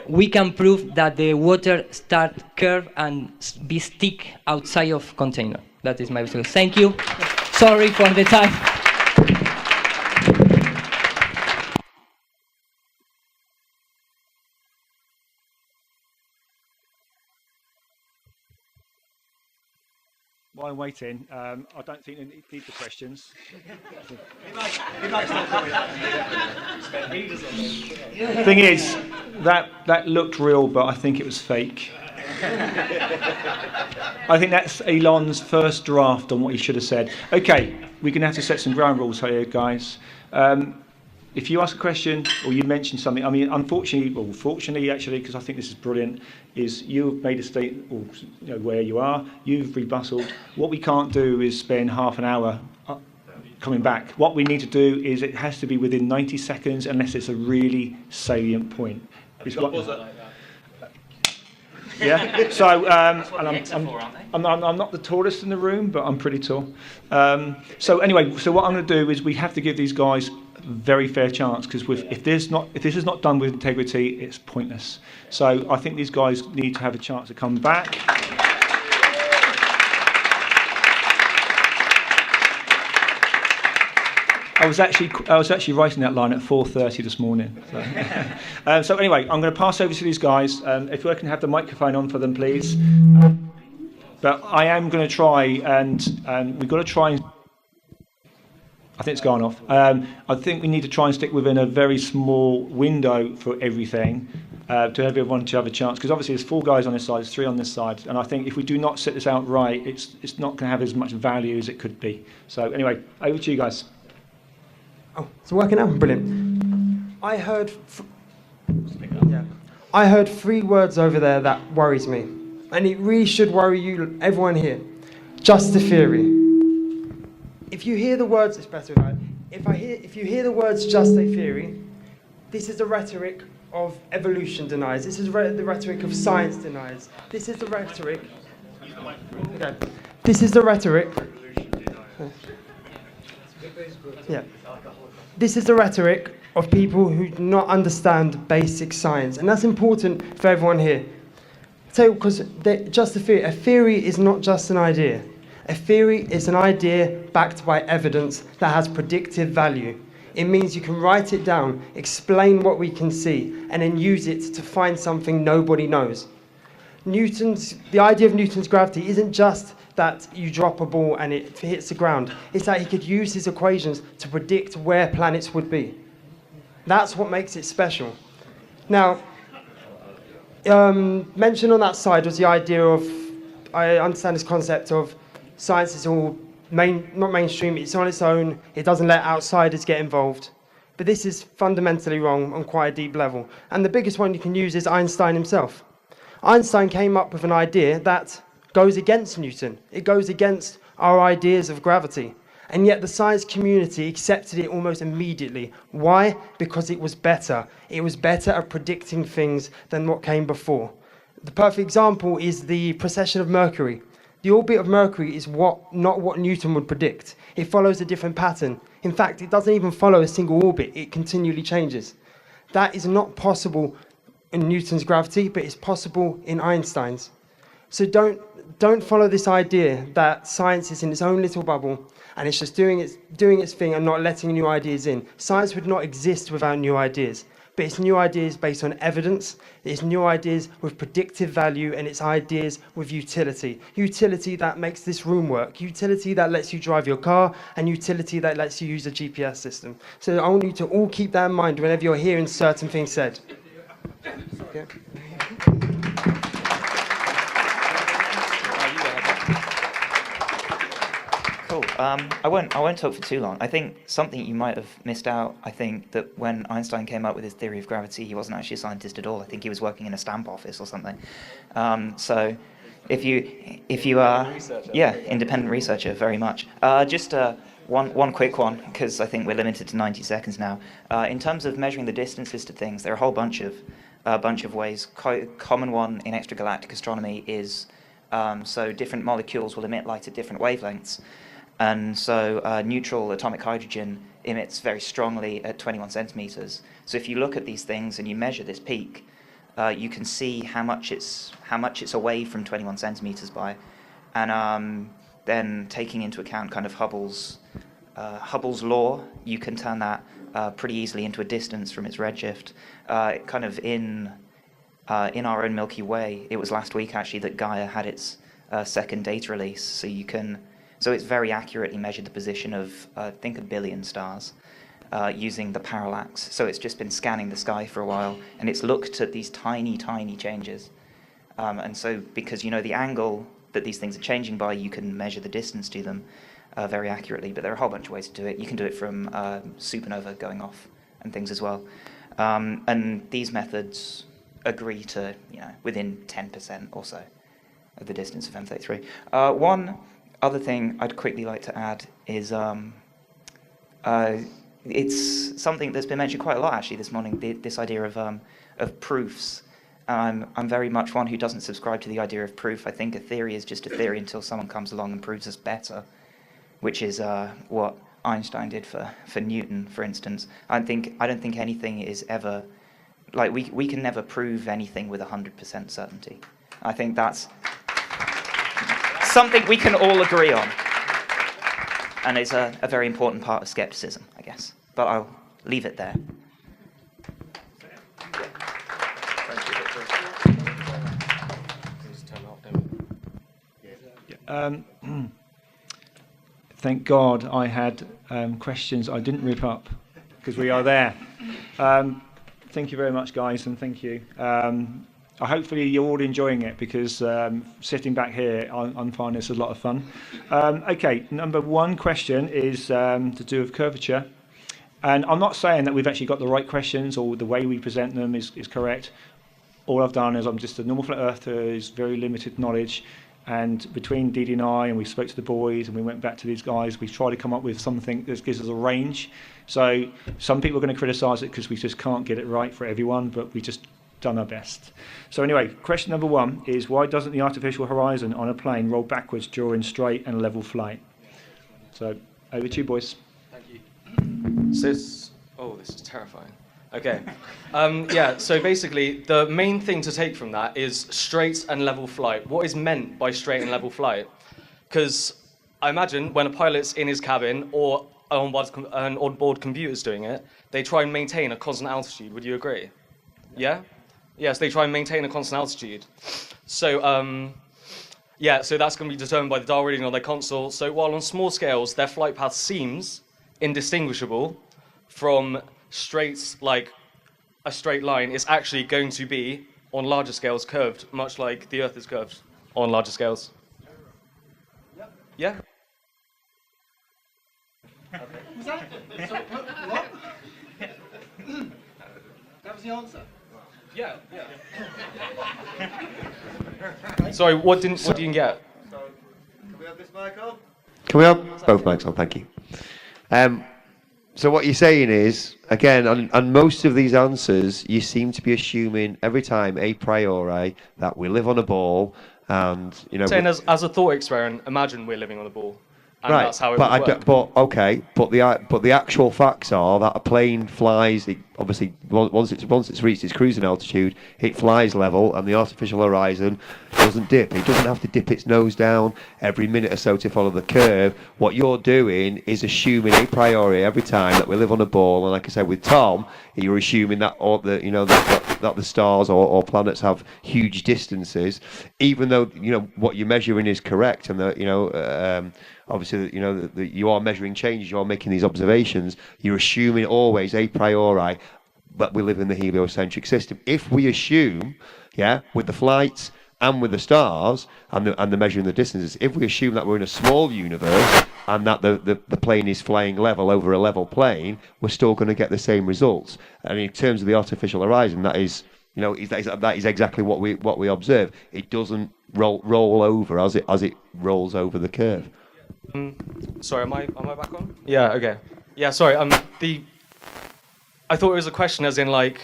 we can prove that the water start curve and be stick outside of container? That is my question. Thank you. Sorry for the time. While I'm waiting, I don't think they need the questions. The thing is, that looked real, but I think it was fake. I think that's Elon's first draft on what he should have said. Okay, we're going to have to set some ground rules here, guys. If you ask a question or you mention something, I mean, unfortunately, or fortunately, actually, because I think this is brilliant, is you've made a statement, or where you are, you've rebutted. What we can't do is spend half an hour coming back. What we need to do is it has to be within 90 seconds, unless it's a really salient point. Yeah. So, and I'm not the tallest in the room, but I'm pretty tall. So anyway, so what I'm going to do is we have to give these guys a very fair chance, because if this is not done with integrity, it's pointless. So I think these guys need to have a chance to come back. I was actually writing that line at 4:30 this morning. So, so anyway, I'm going to pass over to these guys. If we can have the microphone on for them, please. But I am going to try, and we've got to try and. I think it's gone off. I think we need to try and stick within a very small window for everything, to have everyone to have a chance. Because obviously there's 4 guys on this side, there's 3 on this side, and I think if we do not set this out right, it's not going to have as much value as it could be. So anyway, over to you guys. Oh, it's working out. Brilliant. I heard 3 words over there that worries me, and it really should worry you, everyone here. Just a theory. If you hear the words, it's better, right? If you hear the words "just a theory," this is the rhetoric of evolution deniers. This is the rhetoric of science deniers. This is the rhetoric. Okay. This is the rhetoric. Yeah. This is the rhetoric of people who do not understand basic science, and that's important for everyone here. So, because just a theory is not just an idea. A theory is an idea backed by evidence that has predictive value. It means you can write it down, explain what we can see, and then use it to find something nobody knows. The idea of Newton's gravity isn't just that you drop a ball and it hits the ground. It's that he could use his equations to predict where planets would be. That's what makes it special. Now, mentioned on that side was the idea of, I understand this concept of science is all not mainstream, it's on its own, it doesn't let outsiders get involved. But this is fundamentally wrong on quite a deep level. And the biggest one you can use is Einstein himself. Einstein came up with an idea that goes against Newton. It goes against our ideas of gravity. And yet the science community accepted it almost immediately. Why? Because it was better. It was better at predicting things than what came before. The perfect example is the precession of Mercury. The orbit of Mercury is not what Newton would predict. It follows a different pattern. In fact, it doesn't even follow a single orbit. It continually changes. That is not possible in Newton's gravity, but it's possible in Einstein's. So don't follow this idea that science is in its own little bubble and it's just doing its thing and not letting new ideas in. Science would not exist without new ideas. But it's new ideas based on evidence, it's new ideas with predictive value, and it's ideas with utility. Utility that makes this room work, utility that lets you drive your car, and utility that lets you use a GPS system. So I want you to all keep that in mind whenever you're hearing certain things said. Yeah. Cool. I won't talk for too long. I think something you might have missed out. I think that when Einstein came up with his theory of gravity, he wasn't actually a scientist at all. I think he was working in a stamp office or something. So, if you are, yeah, independent researcher, very much. Just one quick one, because I think we're limited to 90 seconds now. In terms of measuring the distances to things, there are a whole bunch of ways. Common one in extragalactic astronomy is so different molecules will emit light at different wavelengths. And so neutral atomic hydrogen emits very strongly at 21 centimeters. So if you look at these things and you measure this peak, you can see how much it's away from 21 centimeters by, and then taking into account kind of Hubble's law, you can turn that pretty easily into a distance from its redshift. Kind of in our own Milky Way, it was last week actually that Gaia had its second data release, so it's very accurately measured the position of, I think, 1 billion stars using the parallax. So it's just been scanning the sky for a while, and it's looked at these tiny, tiny changes. And so because you know the angle that these things are changing by, you can measure the distance to them very accurately. But there are a whole bunch of ways to do it. You can do it from supernova going off and things as well. And these methods agree to, within 10% or so of the distance of M33. One other thing I'd quickly like to add is it's something that's been mentioned quite a lot actually this morning, this idea of proofs. I'm very much one who doesn't subscribe to the idea of proof. I think a theory is just a theory until someone comes along and proves us better, which is what Einstein did for Newton, for instance. I don't think anything is ever, like we can never prove anything with 100% certainty. I think that's something we can all agree on, and it's a very important part of skepticism, I guess. But I'll leave it there. Thank God I had questions I didn't rip up, because we are there. Thank you very much, guys, and thank you. Hopefully you're all enjoying it, because sitting back here, I'm finding this a lot of fun. Okay, number one question is to do with curvature. And I'm not saying that we've actually got the right questions or the way we present them is correct. All I've done is I'm just a normal flat earther who's very limited knowledge. And between Didi and I, and we spoke to the boys, and we went back to these guys, we tried to come up with something that gives us a range. So some people are going to criticise it because we just can't get it right for everyone, but we just done our best. So anyway, question number one is, why doesn't the artificial horizon on a plane roll backwards during straight and level flight? So over to you, boys. Thank you. So this is terrifying. Okay. Yeah, so basically, the main thing to take from that is straight and level flight. What is meant by straight and level flight? Because I imagine when a pilot's in his cabin or an onboard computer's doing it, they try and maintain a constant altitude. Would you agree? Yeah? Yes, they try and maintain a constant altitude. So, yeah, so that's going to be determined by the dial reading on their console. So while on small scales, their flight path seems indistinguishable from straight, like a straight line, it's actually going to be, on larger scales, curved, much like the Earth is curved on larger scales. Yeah? Okay. Was that? So, what? That was the answer? Yeah. Sorry, what didn't you get? Sorry. Can we have this mic on? Can we have both mics on? Thank you. So what you're saying is, again, on most of these answers, you seem to be assuming every time a priori that we live on a ball And saying as a thought experiment, imagine we're living on a ball. And right, that's how it but would work. but the actual facts are that a plane flies. Obviously, once it's reached its cruising altitude, it flies level, and the artificial horizon doesn't dip. It doesn't have to dip its nose down every minute or so to follow the curve. What you're doing is assuming a priori every time that we live on a ball, and like I said with Tom, you're assuming that that the stars or planets have huge distances, even though what you're measuring is correct, and obviously, that you are measuring changes, you are making these observations, you're assuming always a priori that we live in the heliocentric system. If we assume, with the flights and with the stars and the measuring the distances, if we assume that we're in a small universe and that the plane is flying level over a level plane, we're still going to get the same results. And in terms of the artificial horizon, that is exactly what we observe. It doesn't roll over as it rolls over the curve. Sorry, am I back on? Yeah, okay. Yeah, sorry. I thought it was a question as in like,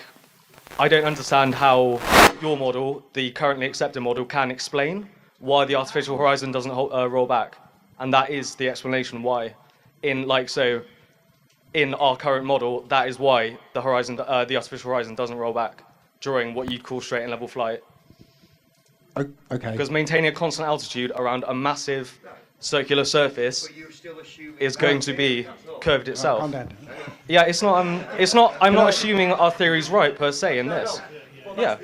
I don't understand how your model, the currently accepted model, can explain why the artificial horizon doesn't roll back, and that is the explanation why. In our current model, that is why the artificial horizon doesn't roll back during what you'd call straight and level flight. Okay. Because maintaining a constant altitude around a massive circular surface is going to be curved itself. Calm down. Yeah, it's not. I'm not assuming our theory's right per se in this. Yeah.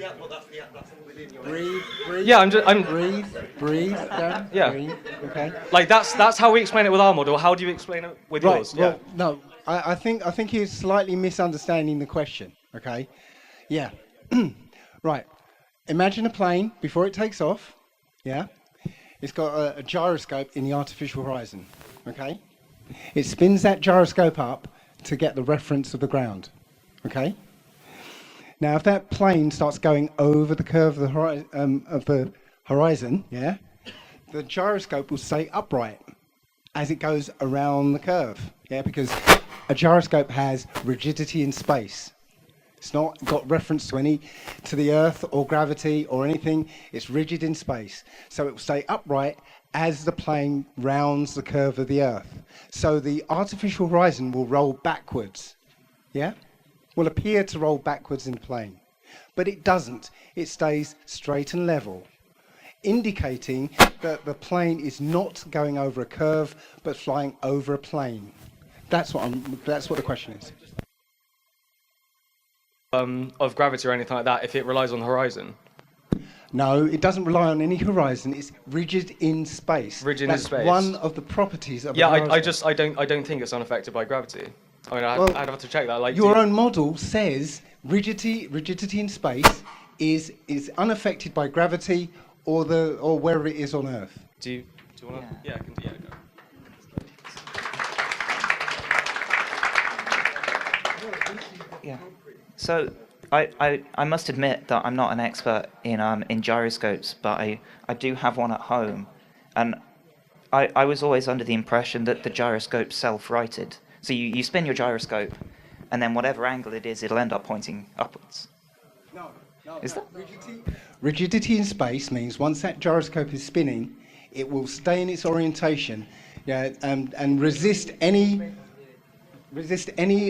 Breathe. Yeah, I'm Breathe. Down. Yeah. Breathe. Okay. Like that's how we explain it with our model. How do you explain it with yours? Well, no. I think you're slightly misunderstanding the question. Okay. Yeah. Right. Imagine a plane before it takes off. Yeah. It's got a gyroscope in the artificial horizon, okay? It spins that gyroscope up to get the reference of the ground, okay? Now, if that plane starts going over the curve of the horizon, yeah, the gyroscope will stay upright as it goes around the curve, yeah, because a gyroscope has rigidity in space. It's not got reference to the Earth or gravity or anything. It's rigid in space. So it will stay upright as the plane rounds the curve of the Earth. So the artificial horizon will roll backwards. Yeah? Will appear to roll backwards in the plane. But it doesn't. It stays straight and level, indicating that the plane is not going over a curve, but flying over a plane. That's what the question is. Of gravity or anything like that, if it relies on the horizon? No, it doesn't rely on any horizon. It's rigid in space. Rigid That's in space. one of the properties of Yeah, a horizon. I don't think it's unaffected by gravity. I mean, I'd have to check that. Like your own model says rigidity in space is unaffected by gravity or wherever it is on Earth. Do you want to? Yeah, go. Yeah. So I must admit that I'm not an expert in gyroscopes, but I do have one at home, and I was always under the impression that the gyroscope self-righted. So you spin your gyroscope, and then whatever angle it is, it'll end up pointing upwards. No. Is that Rigidity in space means once that gyroscope is spinning, it will stay in its orientation, and resist any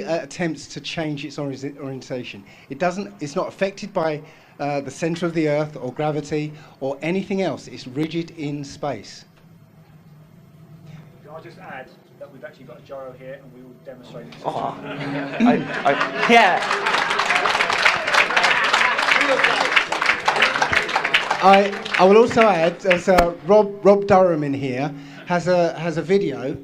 attempts to change its orientation. It's not affected by the center of the Earth or gravity or anything else. It's rigid in space. I'll just add that we've actually got a gyro here and we will demonstrate it. Yeah. I will also add, there's Rob Durham in here has a video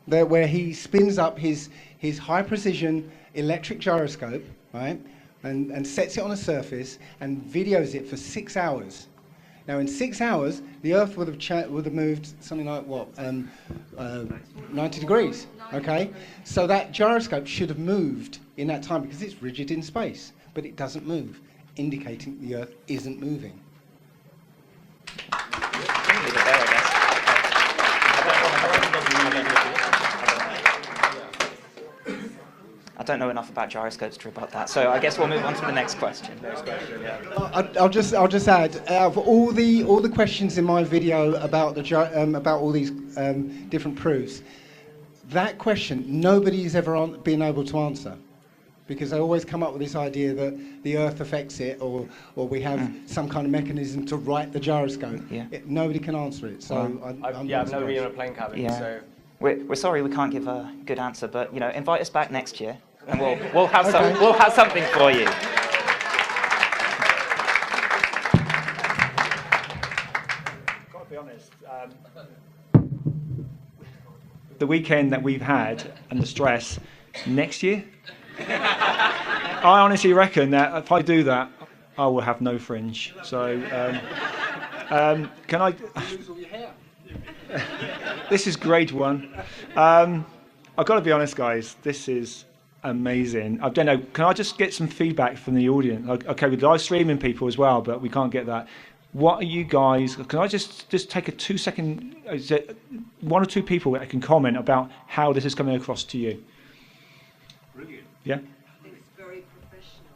where he spins up his high precision electric gyroscope, right, and sets it on a surface and videos it for 6 hours. Now, in 6 hours, the Earth would have moved something like 90 degrees. Okay, so that gyroscope should have moved in that time because it's rigid in space, but it doesn't move, indicating the Earth isn't moving. don't know enough about gyroscopes to rebut that. So I guess we'll move on to the next question. I'll just add, out of all the questions in my video about about all these different proofs, that question nobody's ever been able to answer, because they always come up with this idea that the Earth affects it, or we have some kind of mechanism to right the gyroscope. Yeah. Nobody can answer it. So I'm I've never been in a plane cabin. Yeah. So We're sorry we can't give a good answer, but invite us back next year, and we'll have something for you. Got to be honest. The weekend that we've had and the stress next year, I honestly reckon that if I do that, I will have no fringe. So, can I? This is grade 1. I've got to be honest, guys. This is amazing. I don't know. Can I just get some feedback from the audience? Okay, we're live streaming people as well, but we can't get that. What are you guys? Can I just take a 2-second? Is it 1 or 2 people that can comment about how this is coming across to you? Brilliant. Yeah. I think it's very professional.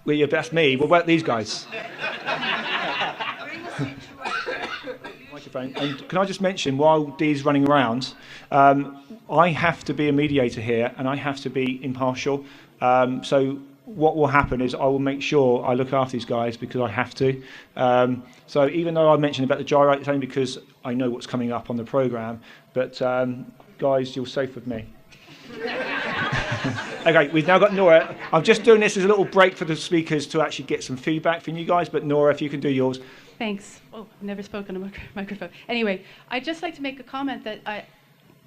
Well, yeah, that's me. What about these guys? Microphone. And can I just mention, while Dee's running around, I have to be a mediator here, and I have to be impartial. So what will happen is I will make sure I look after these guys because I have to. So even though I mentioned about the gyro, it's only because I know what's coming up on the programme. But guys, you're safe with me. Okay, we've now got Nora. I'm just doing this as a little break for the speakers to actually get some feedback from you guys. But Nora, if you can do yours. Thanks. Oh, I've never spoken on a microphone. Anyway, I'd just like to make a comment that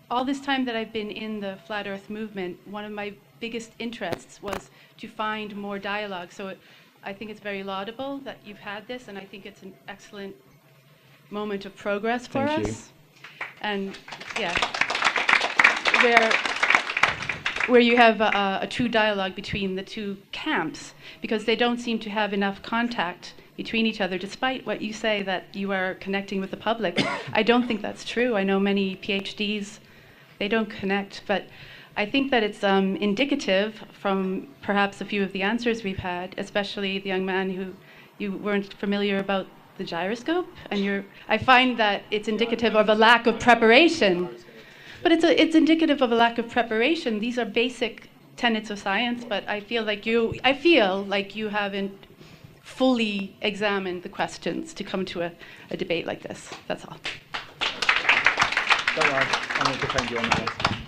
all this time that I've been in the Flat Earth movement, one of my biggest interests was to find more dialogue. So I think it's very laudable that you've had this, and I think it's an excellent moment of progress for Thank us. And yeah, where you have a true dialogue between the two camps, because they don't seem to have enough contact between each other, despite what you say that you are connecting with the public. I don't think that's true. I know many PhDs, they don't connect, but I think that it's indicative from perhaps a few of the answers we've had, especially the young man who you weren't familiar about the gyroscope, and I find that it's indicative of a lack of preparation. But it's indicative of a lack of preparation. These are basic tenets of science, but I feel like you haven't fully examined the questions to come to a debate like this. That's all. Don't worry, I'm going to defend you on that one.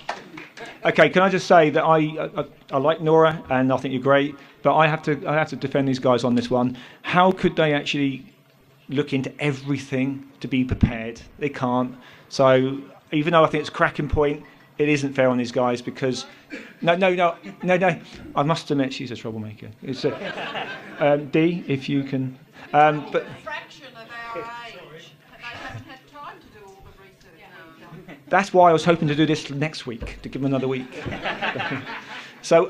Okay, can I just say that I like Nora and I think you're great, but I have to defend these guys on this one. How could they actually look into everything to be prepared? They can't. So even though I think it's a cracking point, it isn't fair on these guys because no. I must admit she's a troublemaker. It's Dee, if you can. But fraction of our age, they haven't had time to do all the research now. that's why I was hoping to do this next week, to give them another week. So,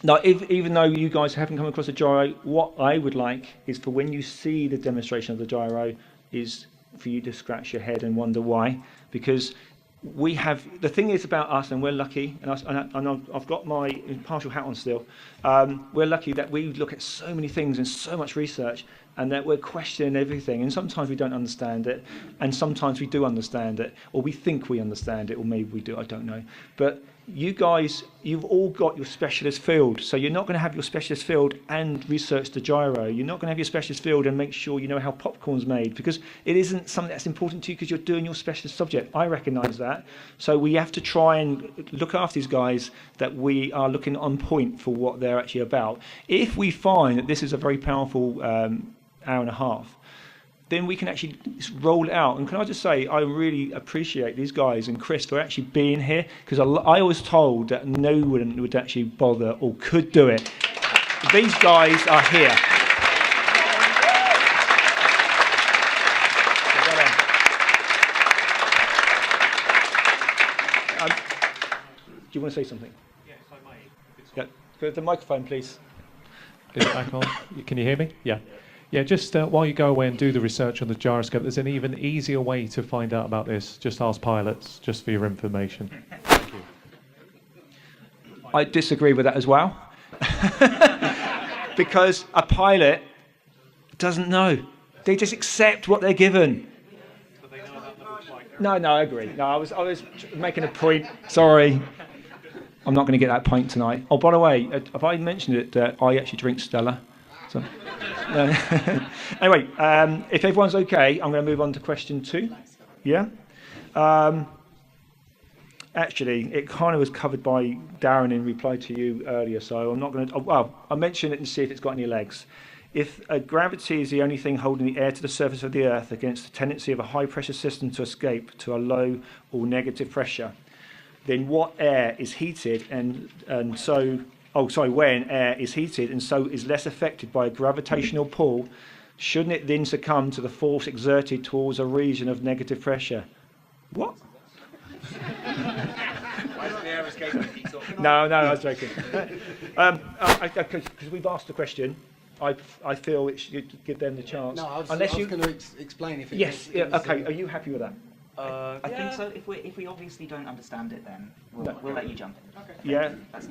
no, even though you guys haven't come across a gyro, what I would like is for when you see the demonstration of the gyro is for you to scratch your head and wonder why. Because we have, the thing is about us, and we're lucky, and I've got my impartial hat on still, we're lucky that we look at so many things and so much research, and that we're questioning everything, and sometimes we don't understand it, and sometimes we do understand it, or we think we understand it, or maybe we do, I don't know. But you guys, you've all got your specialist field, so you're not going to have your specialist field and research the gyro. You're not going to have your specialist field and make sure you know how popcorn's made, because it isn't something that's important to you because you're doing your specialist subject. I recognise that. So we have to try and look after these guys, that we are looking on point for what they're actually about. If we find that this is a very powerful hour and a half, then we can actually roll it out. And can I just say, I really appreciate these guys and Chris for actually being here, because I was told that no one would actually bother or could do it. These guys are here. Do you want to say something? Yes, I may. Yeah. Go to the microphone, please. Is it back on? Can you hear me? Yeah. Yeah, just while you go away and do the research on the gyroscope, there's an even easier way to find out about this. Just ask pilots, just for your information. Thank you. I disagree with that as well. Because a pilot doesn't know. They just accept what they're given. No, I agree. No, I was making a point. Sorry. I'm not going to get that point tonight. Oh, by the way, have I mentioned it that I actually drink Stella? So, anyway, if everyone's okay, I'm going to move on to question 2. Yeah? Actually, it kind of was covered by Darren in reply to you earlier, so I'm not going to... well, I'll mention it and see if it's got any legs. If gravity is the only thing holding the air to the surface of the Earth against the tendency of a high-pressure system to escape to a low or negative pressure, then what air is heated and so... Oh, sorry, when air is heated and so is less affected by a gravitational pull, shouldn't it then succumb to the force exerted towards a region of negative pressure? What? No, I was joking. Because we've asked the question, I feel it should give them the chance. No, I was going to explain if it... Yes, okay, are you happy with that? I think so. If we obviously don't understand it, then we'll let you jump in. Okay.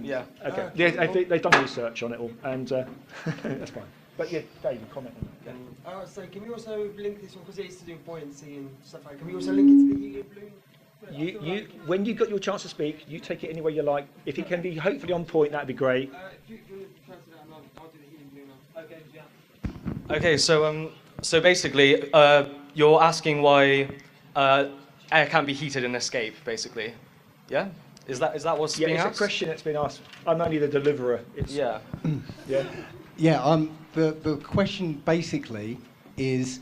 Yeah. Okay. They've done research on it all, and that's fine. But yeah, David, comment on that. So can we also link this one, because it is to do with buoyancy and stuff like that, can we also link it to the helium balloon? When you got your chance to speak, you take it any way you like. If it can be hopefully on point, that'd be great. If you transfer that, I'll do the helium balloon now. Okay, yeah. Okay, so basically, you're asking why air can't be heated and escape, basically. Yeah? Is that what's being asked? It's a question that's been asked. I'm only the deliverer. Yeah. The question basically is,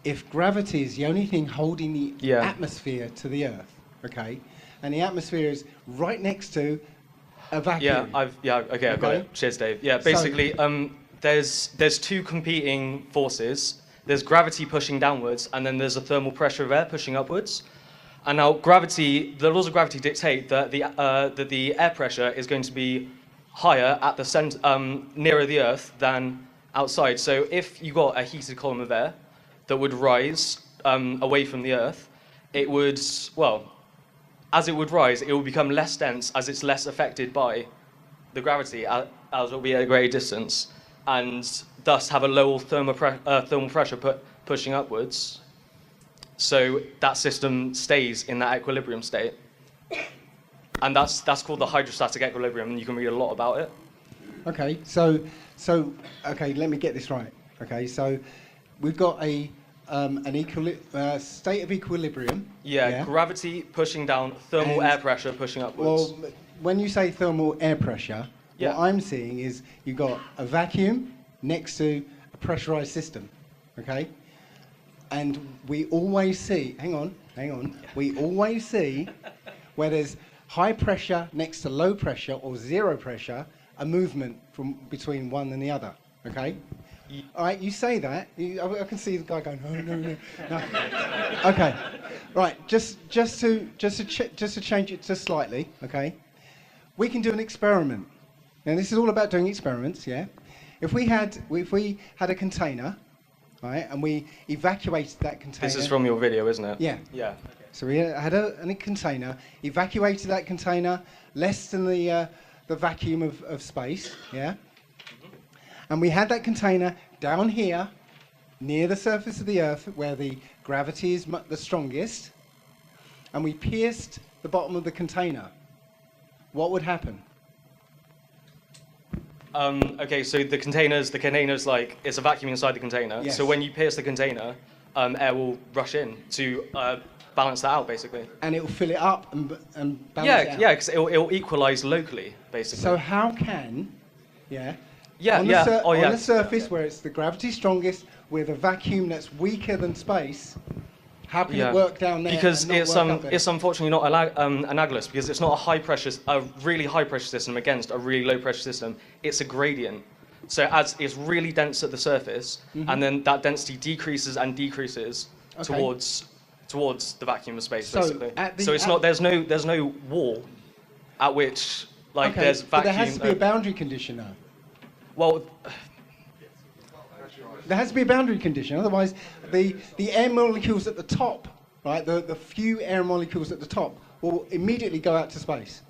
if gravity is the only thing holding the atmosphere to the Earth, okay, and the atmosphere is right next to a vacuum. I've got it. Cheers, Dave. Yeah, basically, there's two competing forces. There's gravity pushing downwards, and then there's a thermal pressure of air pushing upwards. And now gravity, the laws of gravity dictate that the air pressure is going to be higher at the center, nearer the Earth than outside. So if you got a heated column of air that would rise away from the Earth, it would, as it would rise, it will become less dense as it's less affected by the gravity, as it will be at a greater distance, and thus have a lower thermal pressure pushing upwards. So that system stays in that equilibrium state. And that's called the hydrostatic equilibrium, and you can read a lot about it. Okay, so let me get this right. Okay, so we've got an state of equilibrium. Yeah, gravity pushing down, thermal air pressure pushing upwards. Well, when you say thermal air pressure, what I'm seeing is you've got a vacuum next to a pressurized system. Okay? And we always see, hang on, we always see where there's high pressure next to low pressure or zero pressure, a movement from between one and the other, okay? All right, you say that, I can see the guy going, no. Okay, right, just to change it just slightly, okay? We can do an experiment. Now this is all about doing experiments, yeah? If we had a container, right, and we evacuated that container. This is from your video, isn't it? Yeah. Yeah. So we had a container, evacuated that container less than the vacuum of space, yeah? And we had that container down here, near the surface of the Earth, where the gravity is the strongest, and we pierced the bottom of the container. What would happen? Okay, so the container's like, it's a vacuum inside the container. Yes. So when you pierce the container, air will rush in to balance that out, basically. And it will fill it up and balance it out. Yeah, because it'll equalize locally, basically. So how can, on the surface where it's the gravity strongest, with a vacuum that's weaker than space, how can it work down there? Because and not work up there? it's unfortunately not analogous, because it's not a really high pressure system against a really low pressure system. It's a gradient. So as it's really dense at the surface, and then that density decreases and decreases towards the vacuum of space, basically. So it's not there's no wall at which there's vacuum. But there has to be a boundary condition, though. Well, there has to be a boundary condition, otherwise the air molecules at the top, right, the few air molecules at the top will immediately go out to space,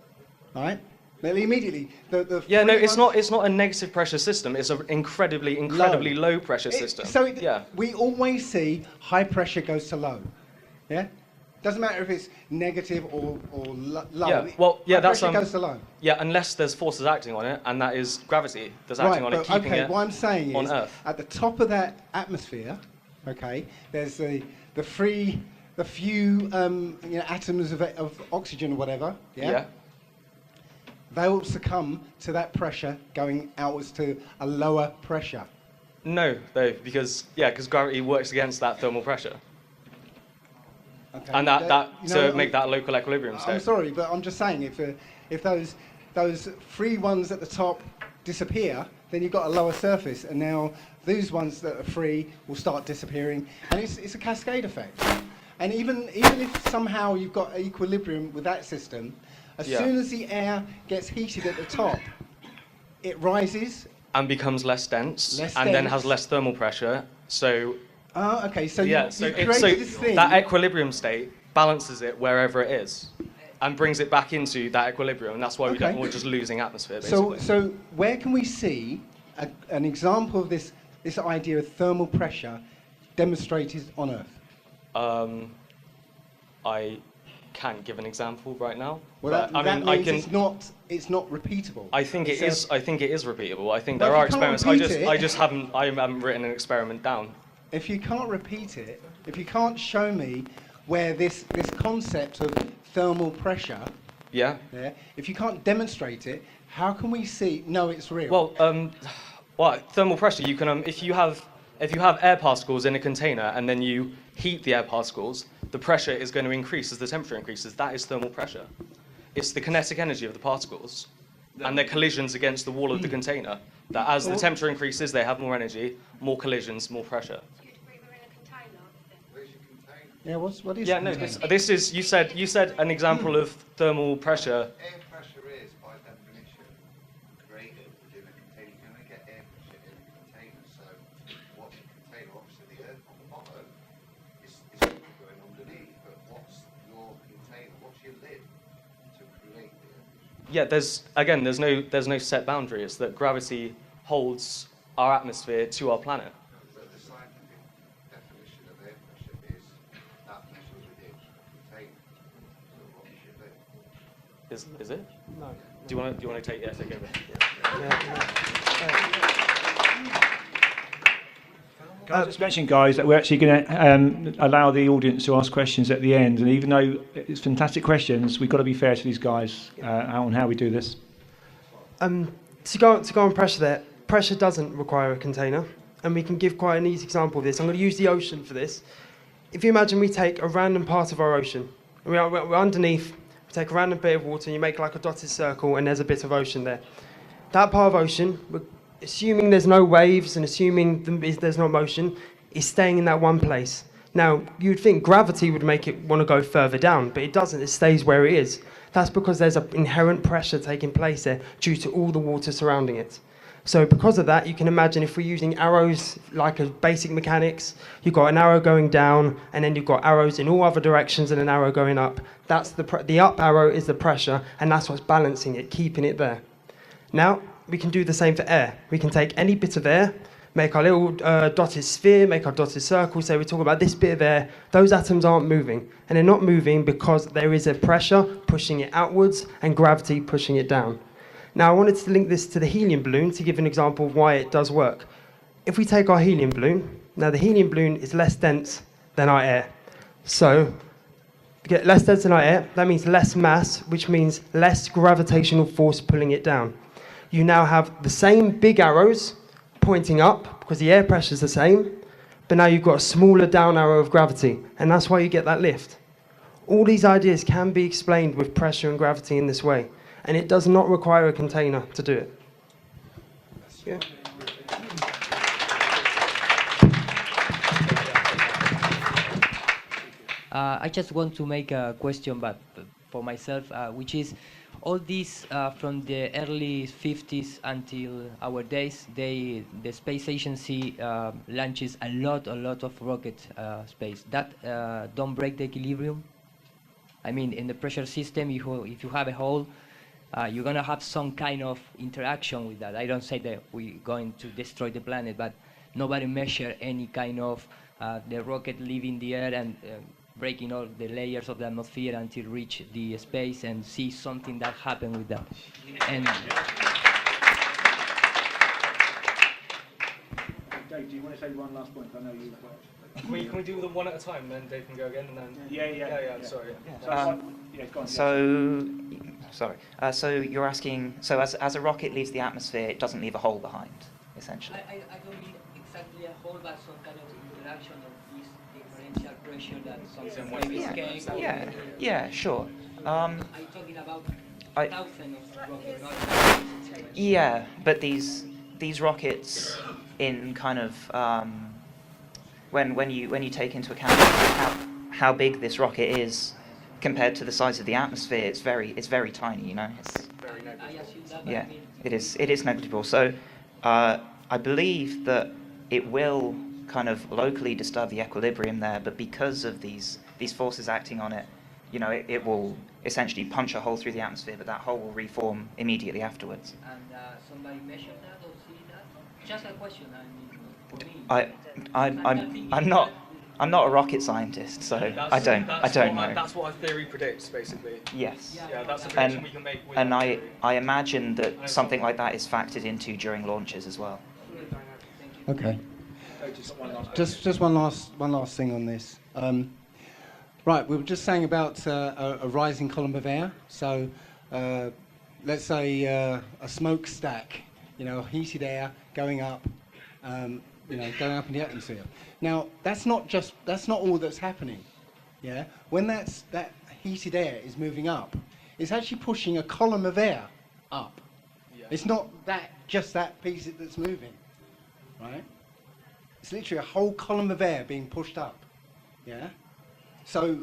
right? Then immediately, the Yeah, no, free it's ones- not. It's not a negative pressure system. It's an incredibly low pressure system. Yeah. We always see high pressure goes to low. Yeah. Doesn't matter if it's negative or low. Yeah. Well, yeah, High that's pressure goes to low. Yeah, unless there's forces acting on it, and that is gravity that's acting on it, but, keeping it what I'm saying on is, Earth. at the top of that atmosphere, okay, there's the few atoms of oxygen or whatever. Yeah. They will succumb to that pressure going outwards to a lower pressure. No, though, because gravity works against that thermal pressure. Okay. And to make that local equilibrium state. I'm sorry, but I'm just saying if those free ones at the top disappear, then you've got a lower surface, and now these ones that are free will start disappearing, and it's a cascade effect. And even if somehow you've got equilibrium with that system, as soon as the air gets heated at the top, it rises and becomes less dense, then has less thermal pressure. So okay, so you so created this thing. that equilibrium state balances it wherever it is, and brings it back into that equilibrium, and that's why we're just losing atmosphere. Basically. So where can we see an example of this idea of thermal pressure demonstrated on Earth? I can't give an example right now. Well, but, that means it's not repeatable. I think it is. I think it is repeatable. I think Well, there if are you can't experiments. repeat I it- just haven't written an experiment down. If you can't repeat it, if you can't show me where this concept of thermal pressure, if you can't demonstrate it, how can we see? No, it's real. Well, thermal pressure. You can if you have air particles in a container and then you heat the air particles, the pressure is going to increase as the temperature increases. That is thermal pressure. It's the kinetic energy of the particles and their collisions against the wall of the container. That as the temperature increases, they have more energy, more collisions, more pressure. Yeah, what is? Yeah, no. This is you said an example of thermal pressure. Air pressure is, by definition, greater within a container. You can only get air pressure in a container. So, what's the container? Obviously, the earth on the bottom is going underneath. But what's your container? What's your lid to create the air pressure? Yeah, there's no set boundary. It's that gravity holds our atmosphere to our planet. The scientific definition of air pressure is that measures within a container. So, what is your lid? Is it? No. Do you want to take over? Can I just mention, guys, that we're actually going to allow the audience to ask questions at the end, and even though it's fantastic questions, we've got to be fair to these guys on how we do this. To go on pressure there, pressure doesn't require a container, and we can give quite an easy example of this. I'm going to use the ocean for this. If you imagine we take a random part of our ocean, and we're underneath, we take a random bit of water, and you make like a dotted circle, and there's a bit of ocean there. That part of ocean, assuming there's no waves and assuming there's no motion, is staying in that one place. Now, you'd think gravity would make it want to go further down, but it doesn't. It stays where it is. That's because there's an inherent pressure taking place there due to all the water surrounding it. So because of that, you can imagine if we're using arrows like a basic mechanics, you've got an arrow going down, and then you've got arrows in all other directions and an arrow going up. That's the up arrow is the pressure, and that's what's balancing it, keeping it there. Now, we can do the same for air. We can take any bit of air, make our little dotted sphere, make our dotted circle, say we talk about this bit of air, those atoms aren't moving. And they're not moving because there is a pressure pushing it outwards and gravity pushing it down. Now, I wanted to link this to the helium balloon to give an example of why it does work. If we take our helium balloon, now the helium balloon is less dense than our air. So, to get less dense than our air, that means less mass, which means less gravitational force pulling it down. You now have the same big arrows pointing up because the air pressure is the same, but now you've got a smaller down arrow of gravity, and that's why you get that lift. All these ideas can be explained with pressure and gravity in this way, and it does not require a container to do it. Yeah. I just want to make a question, but for myself, which is, all these from the early 50s until our days, the space agency launches a lot of rocket space that don't break the equilibrium. I mean, in the pressure system, if you have a hole, you're going to have some kind of interaction with that. I don't say that we're going to destroy the planet, but nobody measure any kind of the rocket leaving the air and breaking all the layers of the atmosphere until reach the space and see something that happened with that. And Dave, do you want to say one last point? I know you've got... Can we do them one at a time, then Dave can go again, and then... Yeah. Sorry. Go on. So you're asking, so as a rocket leaves the atmosphere, it doesn't leave a hole behind, essentially? I don't mean exactly a hole, but some kind of interaction of this differential pressure that something maybe escape. Yeah, sure. I'm talking about thousands of rockets, not yeah, but these rockets, in kind of when you take into account how big this rocket is compared to the size of the atmosphere, it's very tiny. You know, it's Very negligible. yeah, it is negligible. So I believe that it will kind of locally disturb the equilibrium there, but because of these forces acting on it, you know, it will essentially punch a hole through the atmosphere, but that hole will reform immediately afterwards. And somebody measure that or see that? Just a question. I mean, I'm not a rocket scientist, so I don't know. That's what our theory predicts, basically. Yes. Yeah, that's a prediction we can make. And I imagine that something like that is factored into during launches as well. Okay. Just one last thing on this. Right, we were just saying about a rising column of air. So let's say a smokestack, you know, heated air going up, going up in the atmosphere. Now that's not all that's happening. Yeah, when that heated air is moving up, it's actually pushing a column of air up. Yeah. It's not just that piece that's moving, right? It's literally a whole column of air being pushed up. Yeah. So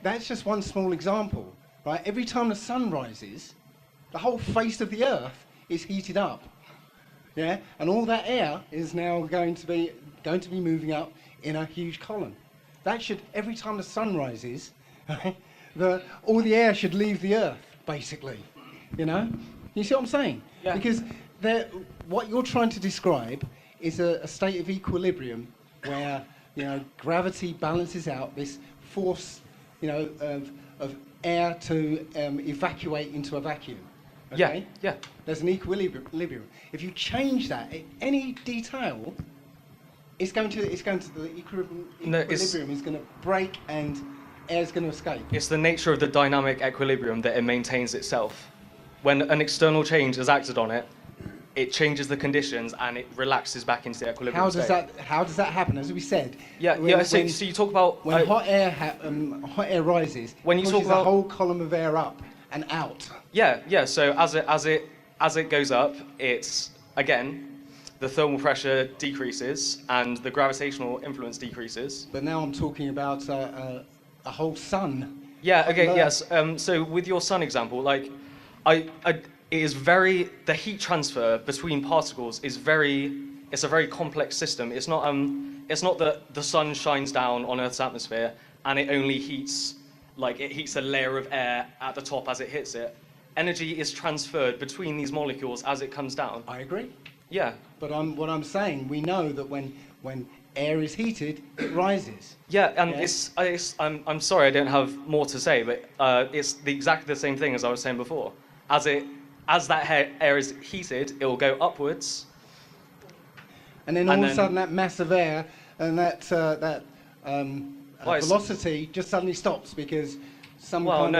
that's just one small example, right? Every time the sun rises, the whole face of the Earth is heated up, yeah, and all that air is now going to be moving up in a huge column. That should, every time the sun rises, right, all the air should leave the Earth, basically, you know. You see what I'm saying? Yeah. Because what you're trying to describe is a state of equilibrium where, you know, gravity balances out this force, you know, of air to evacuate into a vacuum. Okay? Yeah. There's an equilibrium. If you change that in any detail, the equilibrium is going to break and air is going to escape. It's the nature of the dynamic equilibrium that it maintains itself. When an external change is acted on it, it changes the conditions and it relaxes back into the equilibrium state. How does that happen? As we said. So you talk about when hot air rises. When you talk about the whole column of air up and out. Yeah. So as it goes up, it's again the thermal pressure decreases and the gravitational influence decreases. But now I'm talking about a whole sun. Yeah. Okay. Yes. So with your sun example, like the heat transfer between particles it's a very complex system. It's not that the sun shines down on Earth's atmosphere and it only heats a layer of air at the top as it hits it. Energy is transferred between these molecules as it comes down. I agree. Yeah. But what I'm saying, we know that when air is heated, it rises. Yeah, and I'm sorry I don't have more to say, but it's exactly the same thing as I was saying before. As that air is heated, it will go upwards. And then all of a sudden, that mass of air and that velocity just suddenly stops because it's not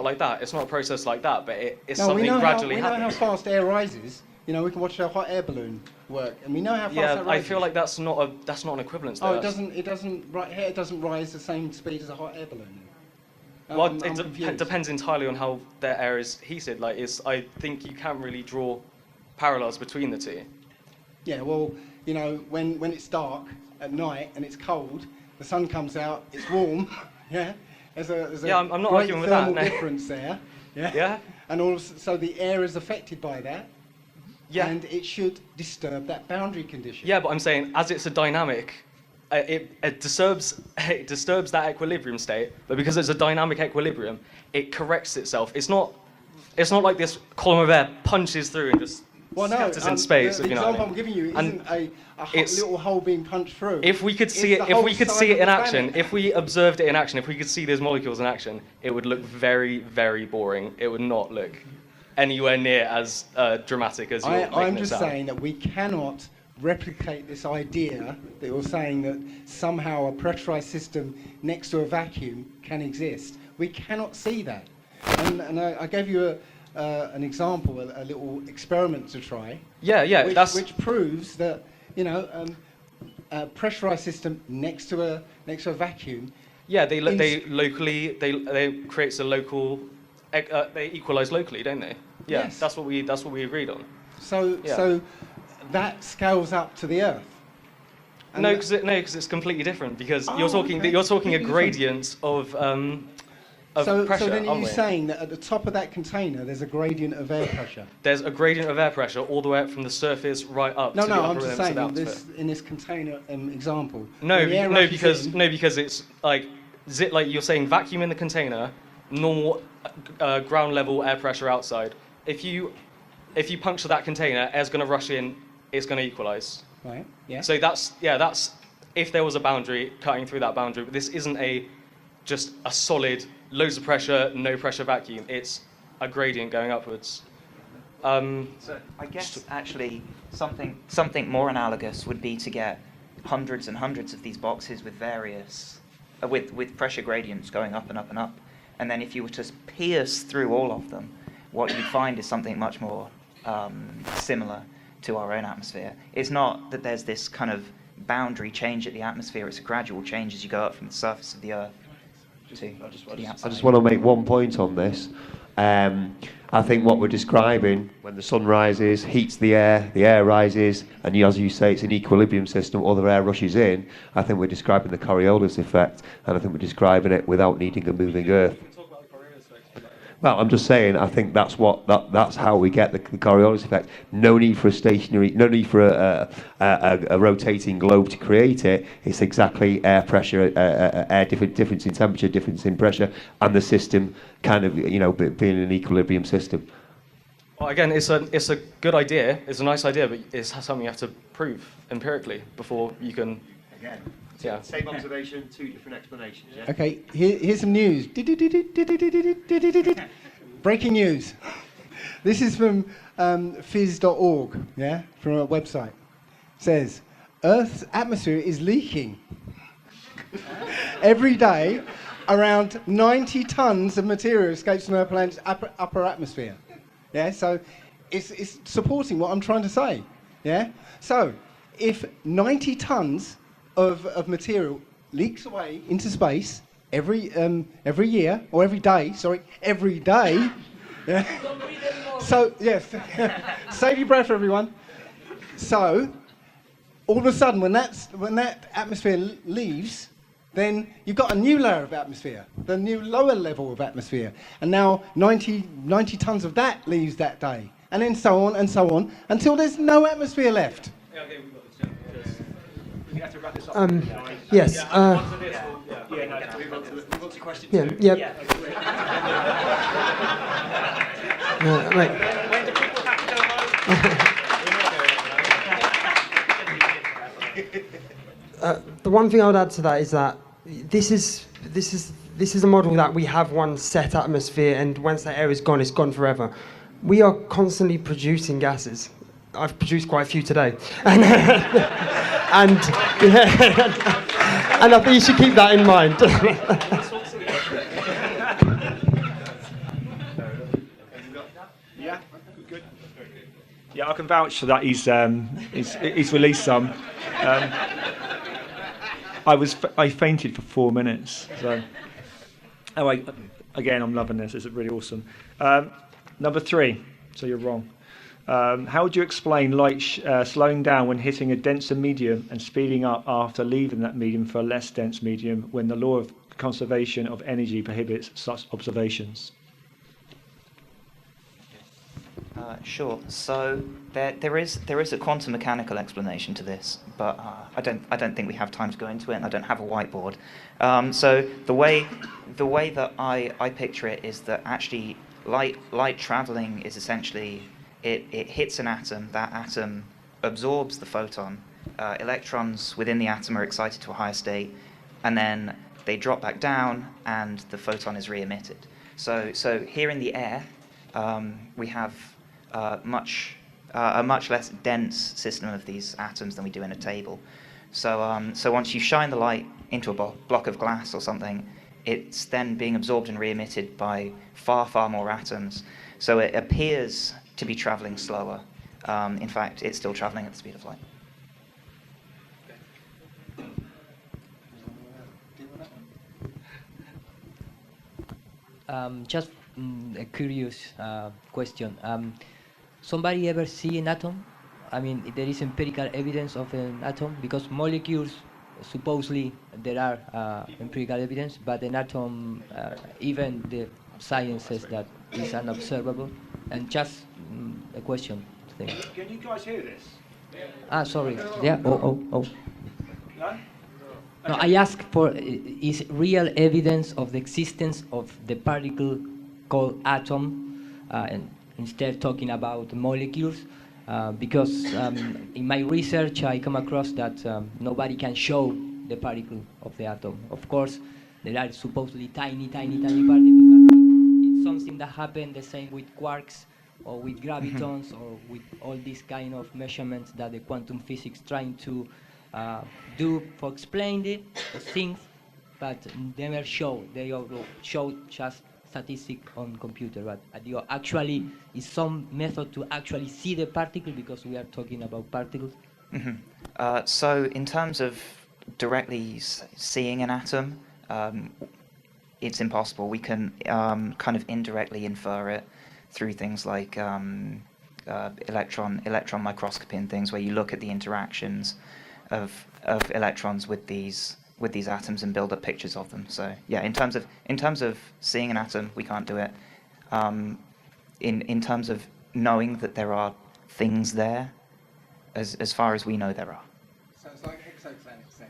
like that. It's not a process like that, but it's something gradually happening. We know how fast air rises. You know, we can watch a hot air balloon work, and we know how fast that rises. I feel like that's not an equivalence. Oh, it doesn't. Air doesn't rise the same speed as a hot air balloon. Well, it depends entirely on how the air is heated. I think you can't really draw parallels between the two. Yeah, well, you know, when it's dark at night and it's cold, the sun comes out, it's warm. Yeah, there's a I'm not great arguing with that. thermal difference there. Yeah. Yeah. And so the air is affected by that. Yeah. And it should disturb that boundary condition. Yeah, but I'm saying as it's a dynamic it disturbs that equilibrium state, but because it's a dynamic equilibrium, it corrects itself. It's not like this column of air punches through and just scatters in space. The you know what I example mean? I'm giving you And isn't a little hole being punched through. If we could see It's it, the if whole we could size see of it in the action, planet. if we observed it in action, if we could see those molecules in action, it would look very, very boring. It would not look anywhere near as dramatic as you're making I'm it just sound. saying that we cannot replicate this idea that you're saying that somehow a pressurized system next to a vacuum can exist. We cannot see that. And I gave you an example, a little experiment to try. Yeah, which proves that a pressurized system next to a vacuum. Yeah, they creates a local, they equalize locally, don't they? Yeah, Yes. that's what we agreed on. So that scales up to the Earth. And No, because it's completely different. Because Oh, you're talking okay. a Completely gradient of pressure. So then are aren't you we? saying that at the top of that container there's a gradient of air pressure? There's a gradient of air pressure all the way up from the surface right up to the I'm upper just limits of saying the in atmosphere. this container example. No, when the air rushes in- because it's like like you're saying vacuum in the container, normal ground level air pressure outside. If you puncture that container, air's going to rush in. It's going to equalize. Right. Yeah. So that's if there was a boundary cutting through that boundary. But this isn't just a solid loads of pressure, no pressure vacuum. It's a gradient going upwards. So I guess actually something more analogous would be to get hundreds and hundreds of these boxes with various with pressure gradients going up and up and up, and then if you were to pierce through all of them, what you'd find is something much more similar to our own atmosphere. It's not that there's this kind of boundary change at the atmosphere, it's a gradual change as you go up from the surface of the Earth to the outside. I just want to make one point on this. I think what we're describing, when the sun rises, heats the air rises, and as you say, it's an equilibrium system, other air rushes in. I think we're describing the Coriolis effect, and I think we're describing it without needing a moving Earth. Well, I'm just saying, I think that's how we get the Coriolis effect. No need for a rotating globe to create it. It's exactly air pressure, difference in temperature, difference in pressure, and the system kind of, being an equilibrium system. Well, again, it's a good idea. It's a nice idea, but it's something you have to prove empirically before you can. Again. Yeah. Same observation, two different explanations. Yeah? Okay, here's some news. Breaking news. This is from phys.org, yeah, from a website. It says, Earth's atmosphere is leaking. Every day, around 90 tons of material escapes from our planet's upper atmosphere. Yeah, so it's supporting what I'm trying to say. Yeah, so if 90 tons of material leaks away into space every year, or every day, every day. Yeah. So, yes, save your breath, everyone. So, all of a sudden, when that atmosphere leaves, then you've got a new layer of atmosphere, the new lower level of atmosphere. And now 90 tons of that leaves that day. And then so on, until there's no atmosphere left. We have to wrap this up. Yes. Move on to question two. Yep. Right. When do people have to go home? The one thing I would add to that is that this is a model that we have one set atmosphere, and once that air is gone, it's gone forever. We are constantly producing gases. I've produced quite a few today, and and I think you should keep that in mind. Yeah, good. Yeah, I can vouch for that. He's released some. I fainted for 4 minutes. So, anyway, again, I'm loving this. It's really awesome. Number 3. So you're wrong. How would you explain light slowing down when hitting a denser medium and speeding up after leaving that medium for a less dense medium when the law of conservation of energy prohibits such observations? Sure. So there is a quantum mechanical explanation to this, but I don't think we have time to go into it, and I don't have a whiteboard. So the way that I picture it is that actually light traveling is essentially it hits an atom. That atom absorbs the photon. Electrons within the atom are excited to a higher state, and then they drop back down, and the photon is re-emitted. So here in the air, we have a much less dense system of these atoms than we do in a table. So once you shine the light into a block of glass or something, it's then being absorbed and re-emitted by far more atoms. So it appears to be traveling slower. In fact, it's still traveling at the speed of light. Just a curious question. Somebody ever see an atom? I mean, there is empirical evidence of an atom, because molecules, supposedly there are empirical evidence, but an atom, even the science says that is unobservable. And just a question. Thing. Can you guys hear this? Sorry. Yeah. Oh. No? No, I ask for is real evidence of the existence of the particle called atom, and instead talking about molecules, because in my research I come across that nobody can show the particle of the atom. Of course, there are supposedly tiny particles, but it's something that happened the same with quarks or with gravitons or with all these kind of measurements that the quantum physics trying to do for explain the things, but never show. They show just statistic on computer, but you actually is some method to actually see the particle, because we are talking about particles. So in terms of directly seeing an atom, it's impossible. We can kind of indirectly infer it through things like electron microscopy and things, where you look at the interactions of electrons with these atoms and build up pictures of them. So yeah, in terms of seeing an atom, we can't do it. In terms of knowing that there are things there, as far as we know, there are. So it's like exoplanets then.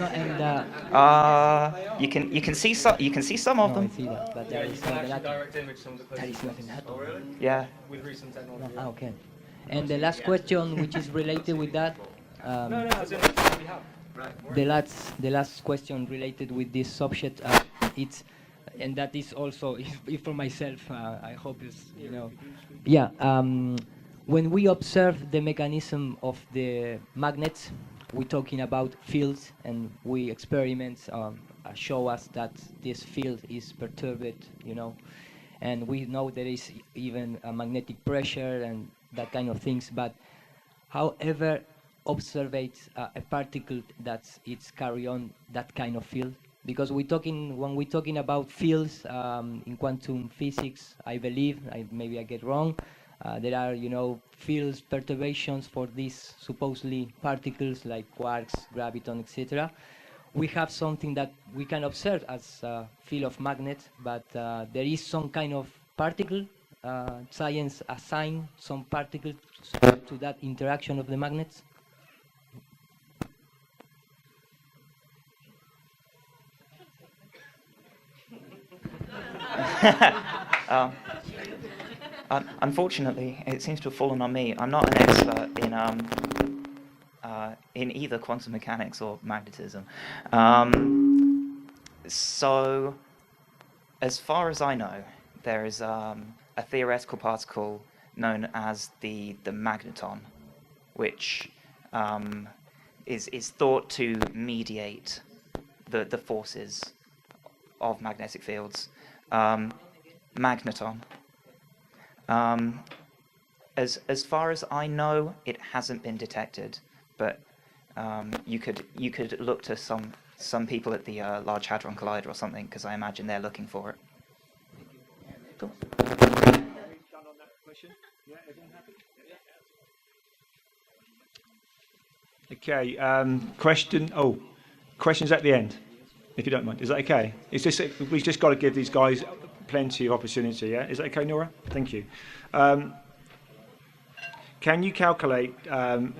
No, and you can see some of no, them. I see that, but there is not an Direct image some of the That is places. not an atom. Oh, really? Yeah. With recent technology. Okay. And the last question, which is related with that. No, as in we have. The last question related with this subject, and that is also if for myself. I hope it's Yeah. When we observe the mechanism of the magnets, we're talking about fields, and we experiments show us that this field is perturbed, and we know there is even a magnetic pressure and that kind of things. But however, observates a particle that it's carry on that kind of field, because when we're talking about fields in quantum physics, I believe, maybe I get wrong, there are fields perturbations for these supposedly particles like quarks, graviton, etc. We have something that we can observe as a field of magnet, but there is some kind of particle. Science assign some particle to that interaction of the magnets. Unfortunately, it seems to have fallen on me. I'm not an expert in either quantum mechanics or magnetism. So, as far as I know, there is a theoretical particle known as the magneton, which is thought to mediate the forces of magnetic fields. Magneton. As far as I know, it hasn't been detected, but you could look to some people at the Large Hadron Collider or something, because I imagine they're looking for it. Cool. Okay. Questions at the end. if you don't mind. Is that okay? It's just, we've just got to give these guys plenty of opportunity, yeah? Is that okay, Nora? Thank you. Can you calculate Can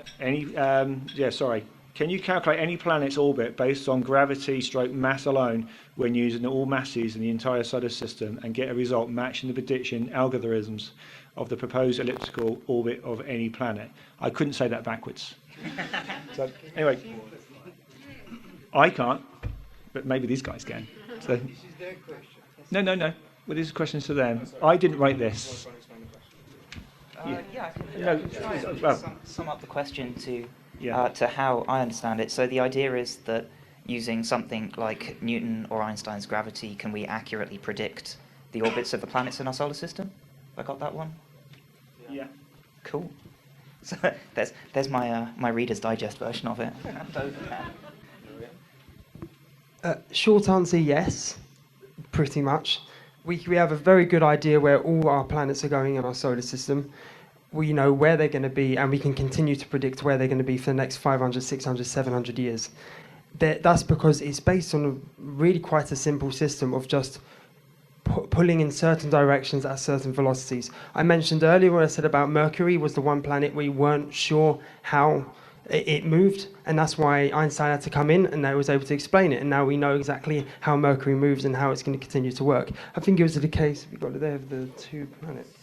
you calculate any planet's orbit based on gravity stroke mass alone when using all masses in the entire solar system and get a result matching the prediction algorithms of the proposed elliptical orbit of any planet? I couldn't say that backwards. So anyway, I can't, but maybe these guys can. So, This is their question. no. Well, these are questions to them. I didn't write this. Yeah, I can try No, and well, sum up the question to Yeah. to how I understand it. So the idea is that using something like Newton or Einstein's gravity, can we accurately predict the orbits of the planets in our solar system? Have I got that one? Yeah. Cool. So there's my my Reader's Digest version of it. Short answer, yes, pretty much. We have a very good idea where all our planets are going in our solar system. We know where they're going to be, and we can continue to predict where they're going to be for the next 500, 600, 700 years. That's because it's based on a really quite a simple system of just pulling in certain directions at certain velocities. I mentioned earlier when I said about Mercury was the one planet we weren't sure how it moved, and that's why Einstein had to come in and they was able to explain it, and now we know exactly how Mercury moves and how it's going to continue to work. I think it was the case, we got it there, of the two planets.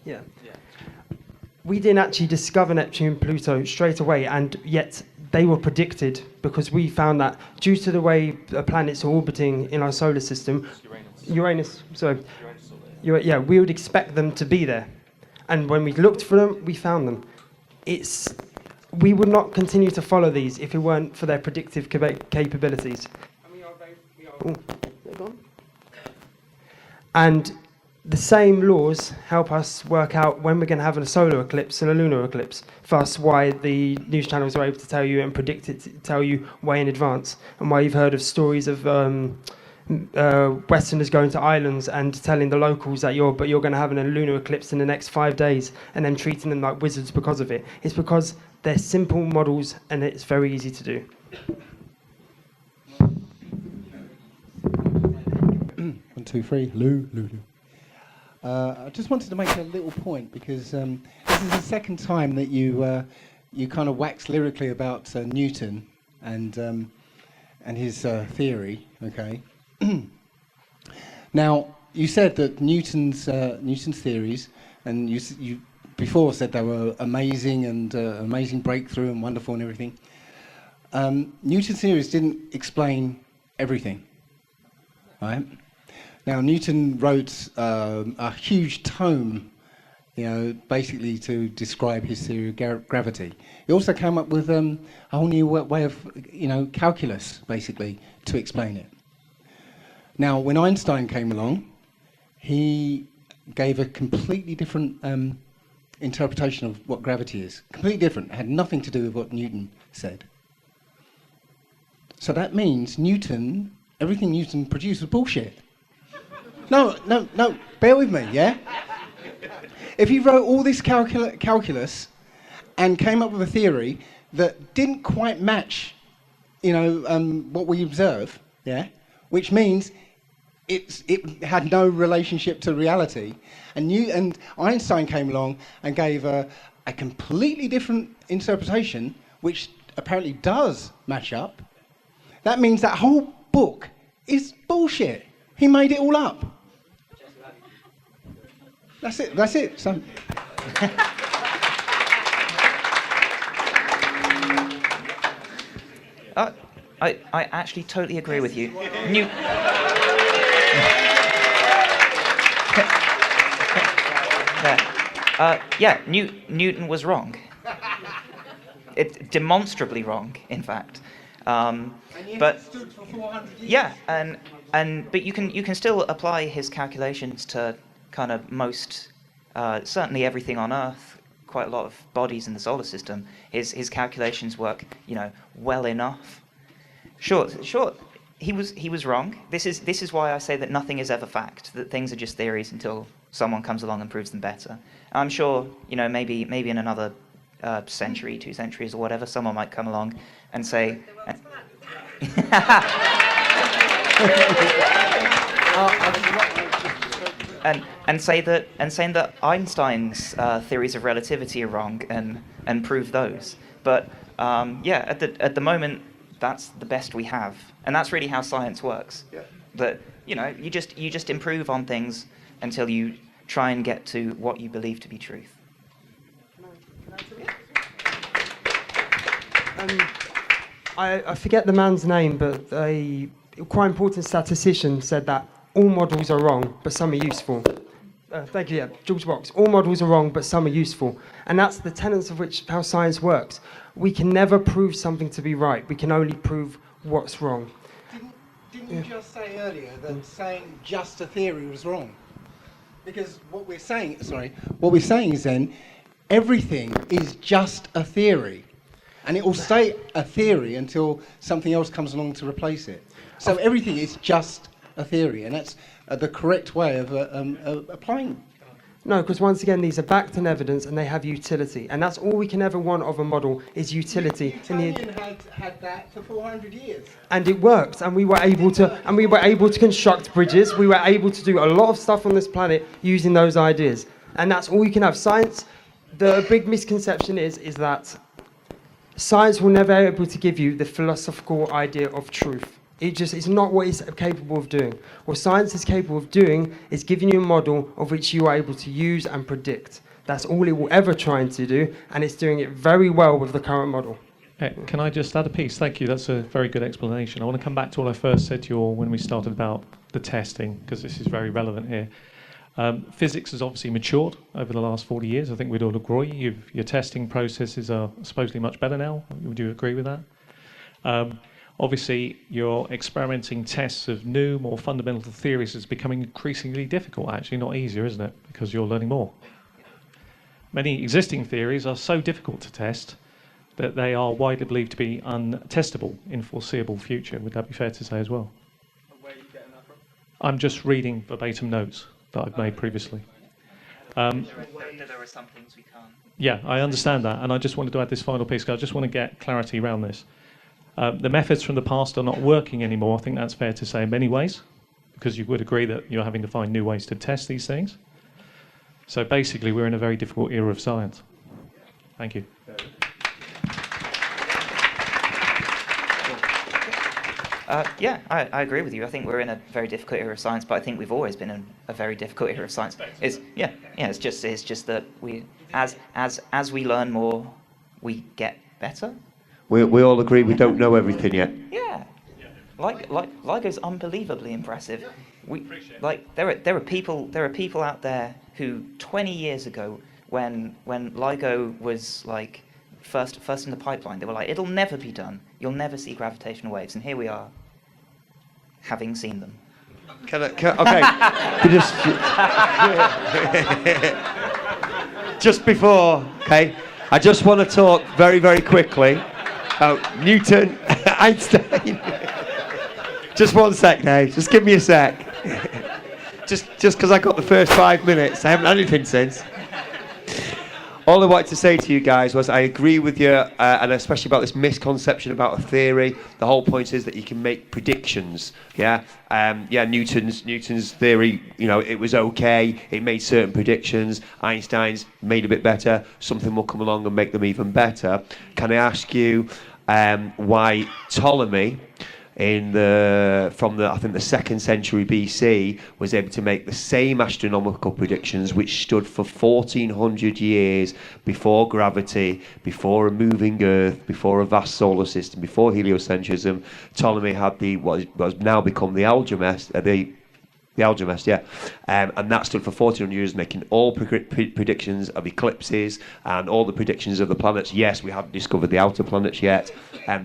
Yeah. We didn't actually discover Neptune and Pluto straight away, and yet they were predicted because we found that due to the way the planets are orbiting in our solar system, Uranus, we would expect them to be there. And when we looked for them, we found them. We would not continue to follow these if it weren't for their predictive capabilities. And the same laws help us work out when we're going to have a solar eclipse and a lunar eclipse. Thus, why the news channels are able to tell you and predict it, tell you way in advance, and why you've heard of stories of Westerners going to islands and telling the locals that you're going to have a lunar eclipse in the next 5 days, and then treating them like wizards because of it. It's because they're simple models and it's very easy to do. 1, 2, 3. Lou. I just wanted to make a little point because this is the second time that you kind of wax lyrically about Newton and his theory. Okay. Now you said that Newton's theories, and you before said they were amazing and amazing breakthrough and wonderful and everything. Newton's theories didn't explain everything, right? Now, Newton wrote a huge tome, basically to describe his theory of gravity. He also came up with a whole new way of, calculus, basically, to explain it. Now, when Einstein came along, he gave a completely different interpretation of what gravity is. Completely different. It had nothing to do with what Newton said. So that means everything Newton produced was bullshit. No, bear with me, yeah? If he wrote all this calculus and came up with a theory that didn't quite match, what we observe, yeah? Which means it had no relationship to reality, and Einstein came along and gave a completely different interpretation, which apparently does match up. That means that whole book is bullshit. He made it all up. That's it. So. I actually totally agree with you. Newton was wrong. Demonstrably wrong, in fact. But stood for 400 years. yeah, but you can still apply his calculations to kind of most, certainly everything on Earth, quite a lot of bodies in the solar system. His calculations work, well enough. Sure. He was wrong. This is why I say that nothing is ever fact. That things are just theories until someone comes along and proves them better. I'm sure, maybe in another century, 2 centuries, or whatever, someone might come along and say. and saying that Einstein's theories of relativity are wrong and prove those. But at the moment, that's the best we have, and that's really how science works. Yeah. That you just improve on things until you try and get to what you believe to be truth. I forget the man's name, but a quite important statistician said that all models are wrong, but some are useful. Thank you, yeah, George Box. All models are wrong, but some are useful. And that's the tenets of which how science works. We can never prove something to be right. We can only prove what's wrong. Didn't you just say earlier that saying just a theory was wrong? Because what we're saying is then everything is just a theory. And it will stay a theory until something else comes along to replace it. So everything is just a theory, and that's the correct way of applying. No, because once again, these are backed in evidence and they have utility. And that's all we can ever want of a model is utility. Newtonian had that for 400 years. And it worked, and we were able to construct bridges. We were able to do a lot of stuff on this planet using those ideas. And that's all you can have. Science, the big misconception is that science will never be able to give you the philosophical idea of truth. It's not what it's capable of doing. What science is capable of doing is giving you a model of which you are able to use and predict. That's all it will ever try to do, and it's doing it very well with the current model. Can I just add a piece? Thank you. That's a very good explanation. I want to come back to what I first said to you all when we started about the testing, because this is very relevant here. Physics has obviously matured over the last 40 years. I think we'd all agree. Your testing processes are supposedly much better now. Would you agree with that? Obviously, your experimenting tests of new, more fundamental theories is becoming increasingly difficult, actually, not easier, isn't it? Because you're learning more. Many existing theories are so difficult to test that they are widely believed to be untestable in foreseeable future. Would that be fair to say as well? Where are you getting that from? I'm just reading verbatim notes that I've made previously. There are some things we can't. Yeah, I understand that, and I just wanted to add this final piece, because I just want to get clarity around this. The methods from the past are not working anymore. I think that's fair to say in many ways, because you would agree that you're having to find new ways to test these things. So basically, we're in a very difficult era of science. Thank you. I agree with you. I think we're in a very difficult era of science, but I think we've always been in a very difficult era of science. It's just that we, as we learn more, we get better. We all agree we don't know everything yet. Yeah, LIGO's unbelievably impressive. There are people out there who 20 years ago, when LIGO was like first in the pipeline, they were like, it'll never be done. You'll never see gravitational waves, and here we are, having seen them. Just before, okay, I just want to talk very, very quickly about Newton, Einstein. Just one sec now, just give me a sec. Just because I got the first 5 minutes, I haven't had anything since. All I wanted to say to you guys was I agree with you, and especially about this misconception about a theory. The whole point is that you can make predictions. Newton's theory, it was okay. It made certain predictions. Einstein's made a bit better. Something will come along and make them even better. Can I ask you why Ptolemy, from the 2nd century BC, was able to make the same astronomical predictions which stood for 1400 years before gravity, before a moving Earth, before a vast solar system, before heliocentrism? Ptolemy had what has now become the almagest, and that stood for 1400 years, making all predictions of eclipses and all the predictions of the planets. Yes, we haven't discovered the outer planets yet,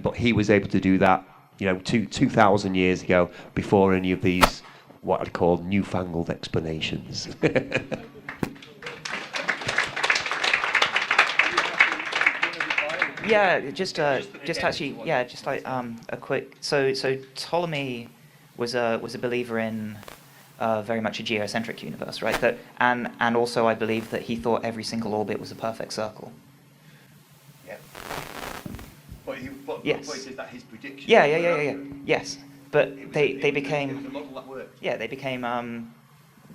but he was able to do that 2,000 years ago, before any of these, what I'd call newfangled explanations. A quick. So Ptolemy was a believer in very much a geocentric universe, right? And also I believe that he thought every single orbit was a perfect circle. But Yes. is that his prediction? Yeah. Yes. but they became It was a model that worked. yeah they became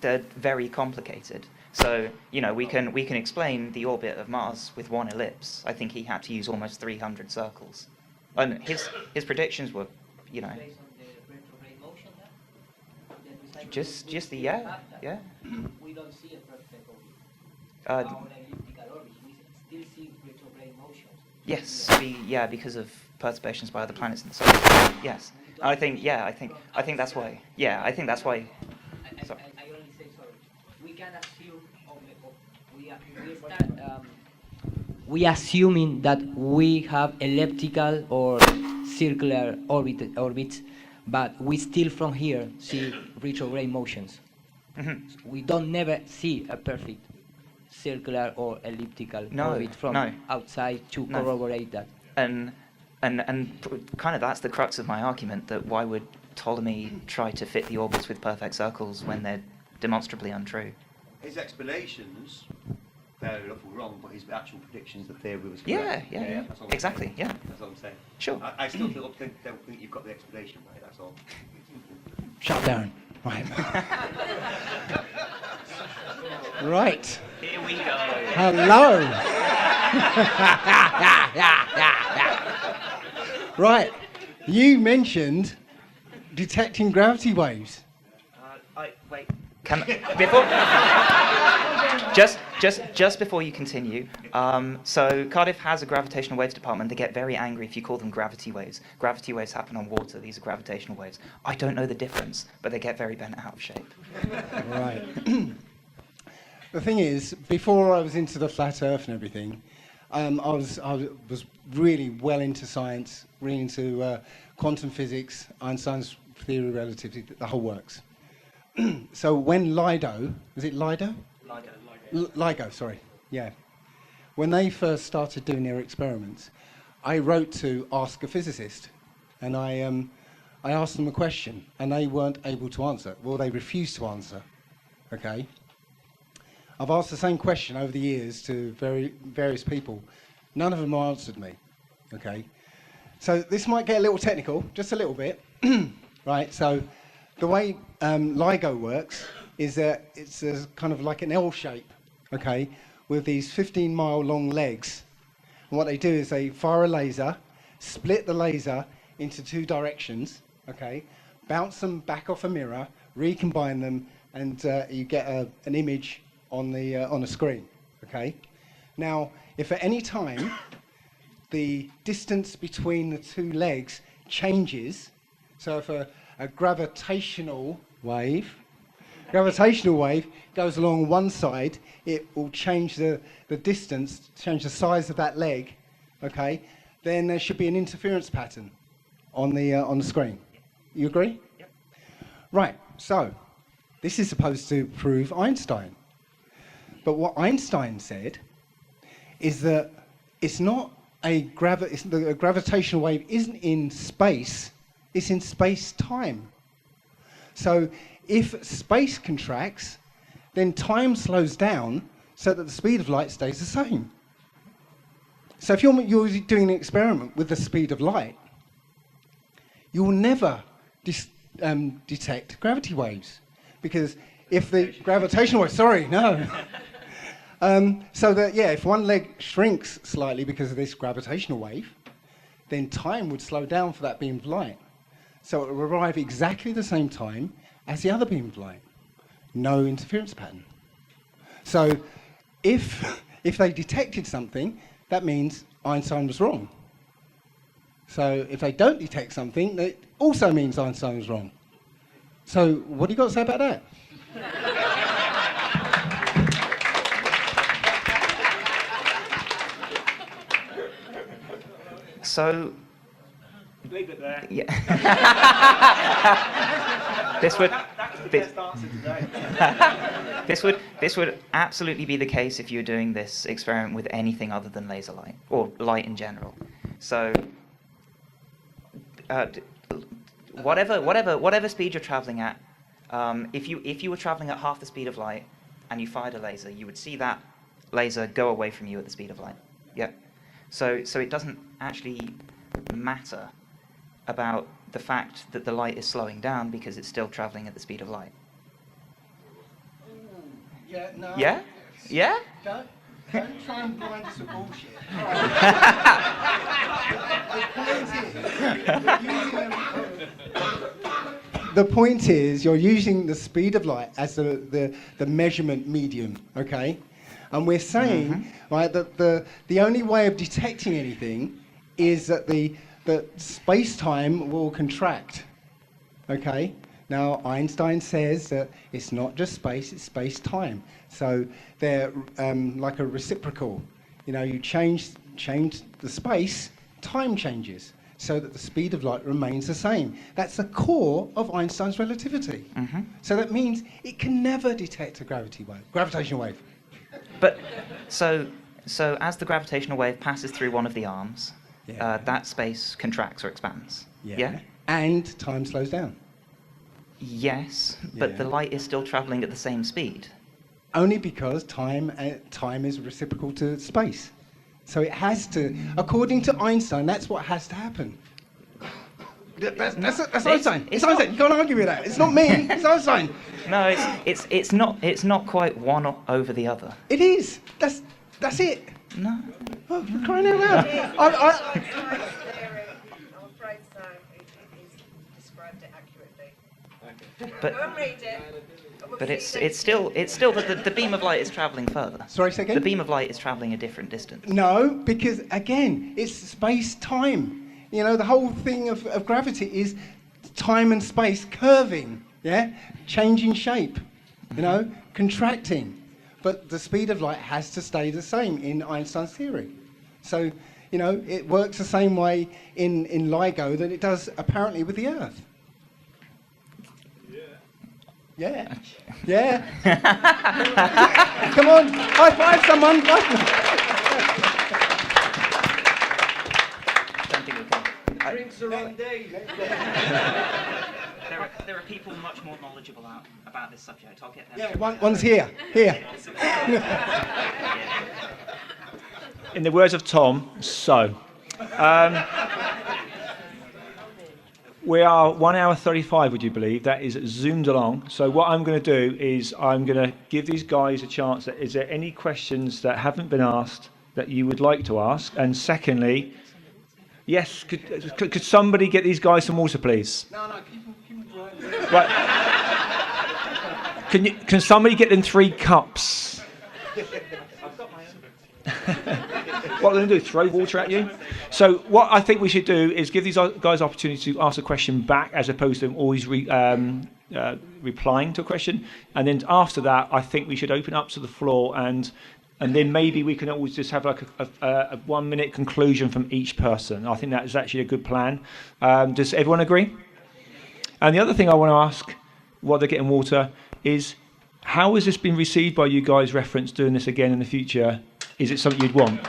they're very complicated. So we can explain the orbit of Mars with one ellipse. I think he had to use almost 300 circles, and his predictions were just the yeah. We don't see a perfect orbit. Uh, On elliptical orbit, we still see retrograde motions. Yes, because of perturbations by other planets in the solar system. Yes, I think that's why. Yeah, I think that's why. Sorry. I only say sorry. We can assume we assuming that we have elliptical or circular orbits, but we still from here see retrograde motions. We don't never see a perfect circular or elliptical orbit from outside to corroborate that. And kind of that's the crux of my argument, that why would Ptolemy try to fit the orbits with perfect circles when they're demonstrably untrue? His explanations, fair enough, were wrong, but his actual predictions, the theory was correct. Yeah. That's all Exactly, I'm saying. yeah. That's all I'm saying. Sure. I still don't think you've got the explanation right, that's all. Shut down. Right. Right. Here we go. Hello. Right. You mentioned detecting gravity waves. Wait. Just before you continue, so Cardiff has a gravitational waves department. They get very angry if you call them gravity waves. Gravity waves happen on water. These are gravitational waves. I don't know the difference, but they get very bent out of shape. Right. The thing is, before I was into the flat Earth and everything, I was really well into science, really into quantum physics, Einstein's theory of relativity, the whole works. So when LIGO, was it LIGO? LIGO, sorry. Yeah. When they first started doing their experiments, I wrote to Ask a Physicist, and I asked them a question, and they weren't able to answer. Well, they refused to answer. Okay. I've asked the same question over the years to various people. None of them answered me. Okay. So this might get a little technical, just a little bit. Right. So the way LIGO works is that it's kind of like an L shape, okay, with these 15-mile long legs. And what they do is they fire a laser, split the laser into two directions, okay, bounce them back off a mirror, recombine them, and you get an image on a screen, okay. Now, if at any time the distance between the two legs changes, so if a gravitational wave goes along one side, it will change the distance, change the size of that leg, okay? Then there should be an interference pattern on the screen. You agree? Yep. Right, so this is supposed to prove Einstein. But what Einstein said is that it's not the gravitational wave isn't in space, it's in space-time. So if space contracts, then time slows down so that the speed of light stays the same. So if you're doing an experiment with the speed of light, you will never detect gravity waves, because if the gravitational wave, so that, yeah, if one leg shrinks slightly because of this gravitational wave, then time would slow down for that beam of light. So it will arrive exactly the same time as the other beam of light. No interference pattern. So if they detected something, that means Einstein was wrong. So if they don't detect something, that also means Einstein was wrong. So what do you got to say about that? So leave it there. Yeah. This would absolutely be the case if you were doing this experiment with anything other than laser light or light in general. So whatever speed you're traveling at, if you were traveling at half the speed of light and you fired a laser, you would see that laser go away from you at the speed of light. Yeah. So it doesn't actually matter about the fact that the light is slowing down because it's still traveling at the speed of light. Yeah, no. Yeah? Yeah? Don't try and blind us with bullshit. The point is, you're using the speed of light as the measurement medium, okay? And we're saying, right, that the only way of detecting anything is that that space-time will contract, okay? Now, Einstein says that it's not just space, it's space-time. So they're like a reciprocal. You know, you change the space, time changes, so that the speed of light remains the same. That's the core of Einstein's relativity. So that means it can never detect a gravitational wave. But, so as the gravitational wave passes through one of the arms, that space contracts or expands. Yeah? And time slows down. Yes, but the light is still traveling at the same speed. Only because time is reciprocal to space. So it has to, according to Einstein, that's what has to happen. That's Einstein. It's Einstein. You can't argue with that. It's not me. It's Einstein. No, it's not quite one over the other. It is. That's it. No. Oh, for crying out loud. I'm afraid so. It described it accurately. But, Go and read it. but it's still that the beam of light is traveling further. Sorry, say again? The beam of light is traveling a different distance. No, because again, it's space-time. You know, the whole thing of gravity is time and space curving, changing shape, contracting. But the speed of light has to stay the same in Einstein's theory. So, it works the same way in LIGO that it does apparently with the Earth. Yeah. Yeah. Come on, high five someone. Drinks the wrong day. There are people much more knowledgeable about this subject. I'll get them. Yeah, one's here. Here. In the words of Tom, we are 1 hour 35, would you believe? That is zoomed along. So what I'm going to do is I'm going to give these guys a chance. Is there any questions that haven't been asked that you would like to ask? And secondly, yes, could somebody get these guys some water, please? No, keep them right. Can somebody get them 3 cups? I've got my own. What are they going to do? Throw water at you? So what I think we should do is give these guys opportunity to ask a question back, as opposed to them always replying to a question. And then after that, I think we should open up to the floor, and then maybe we can always just have like a 1 minute conclusion from each person. I think that is actually a good plan. Does everyone agree? And the other thing I want to ask while they're getting water is, how has this been received by you guys, reference doing this again in the future? Is it something you'd want?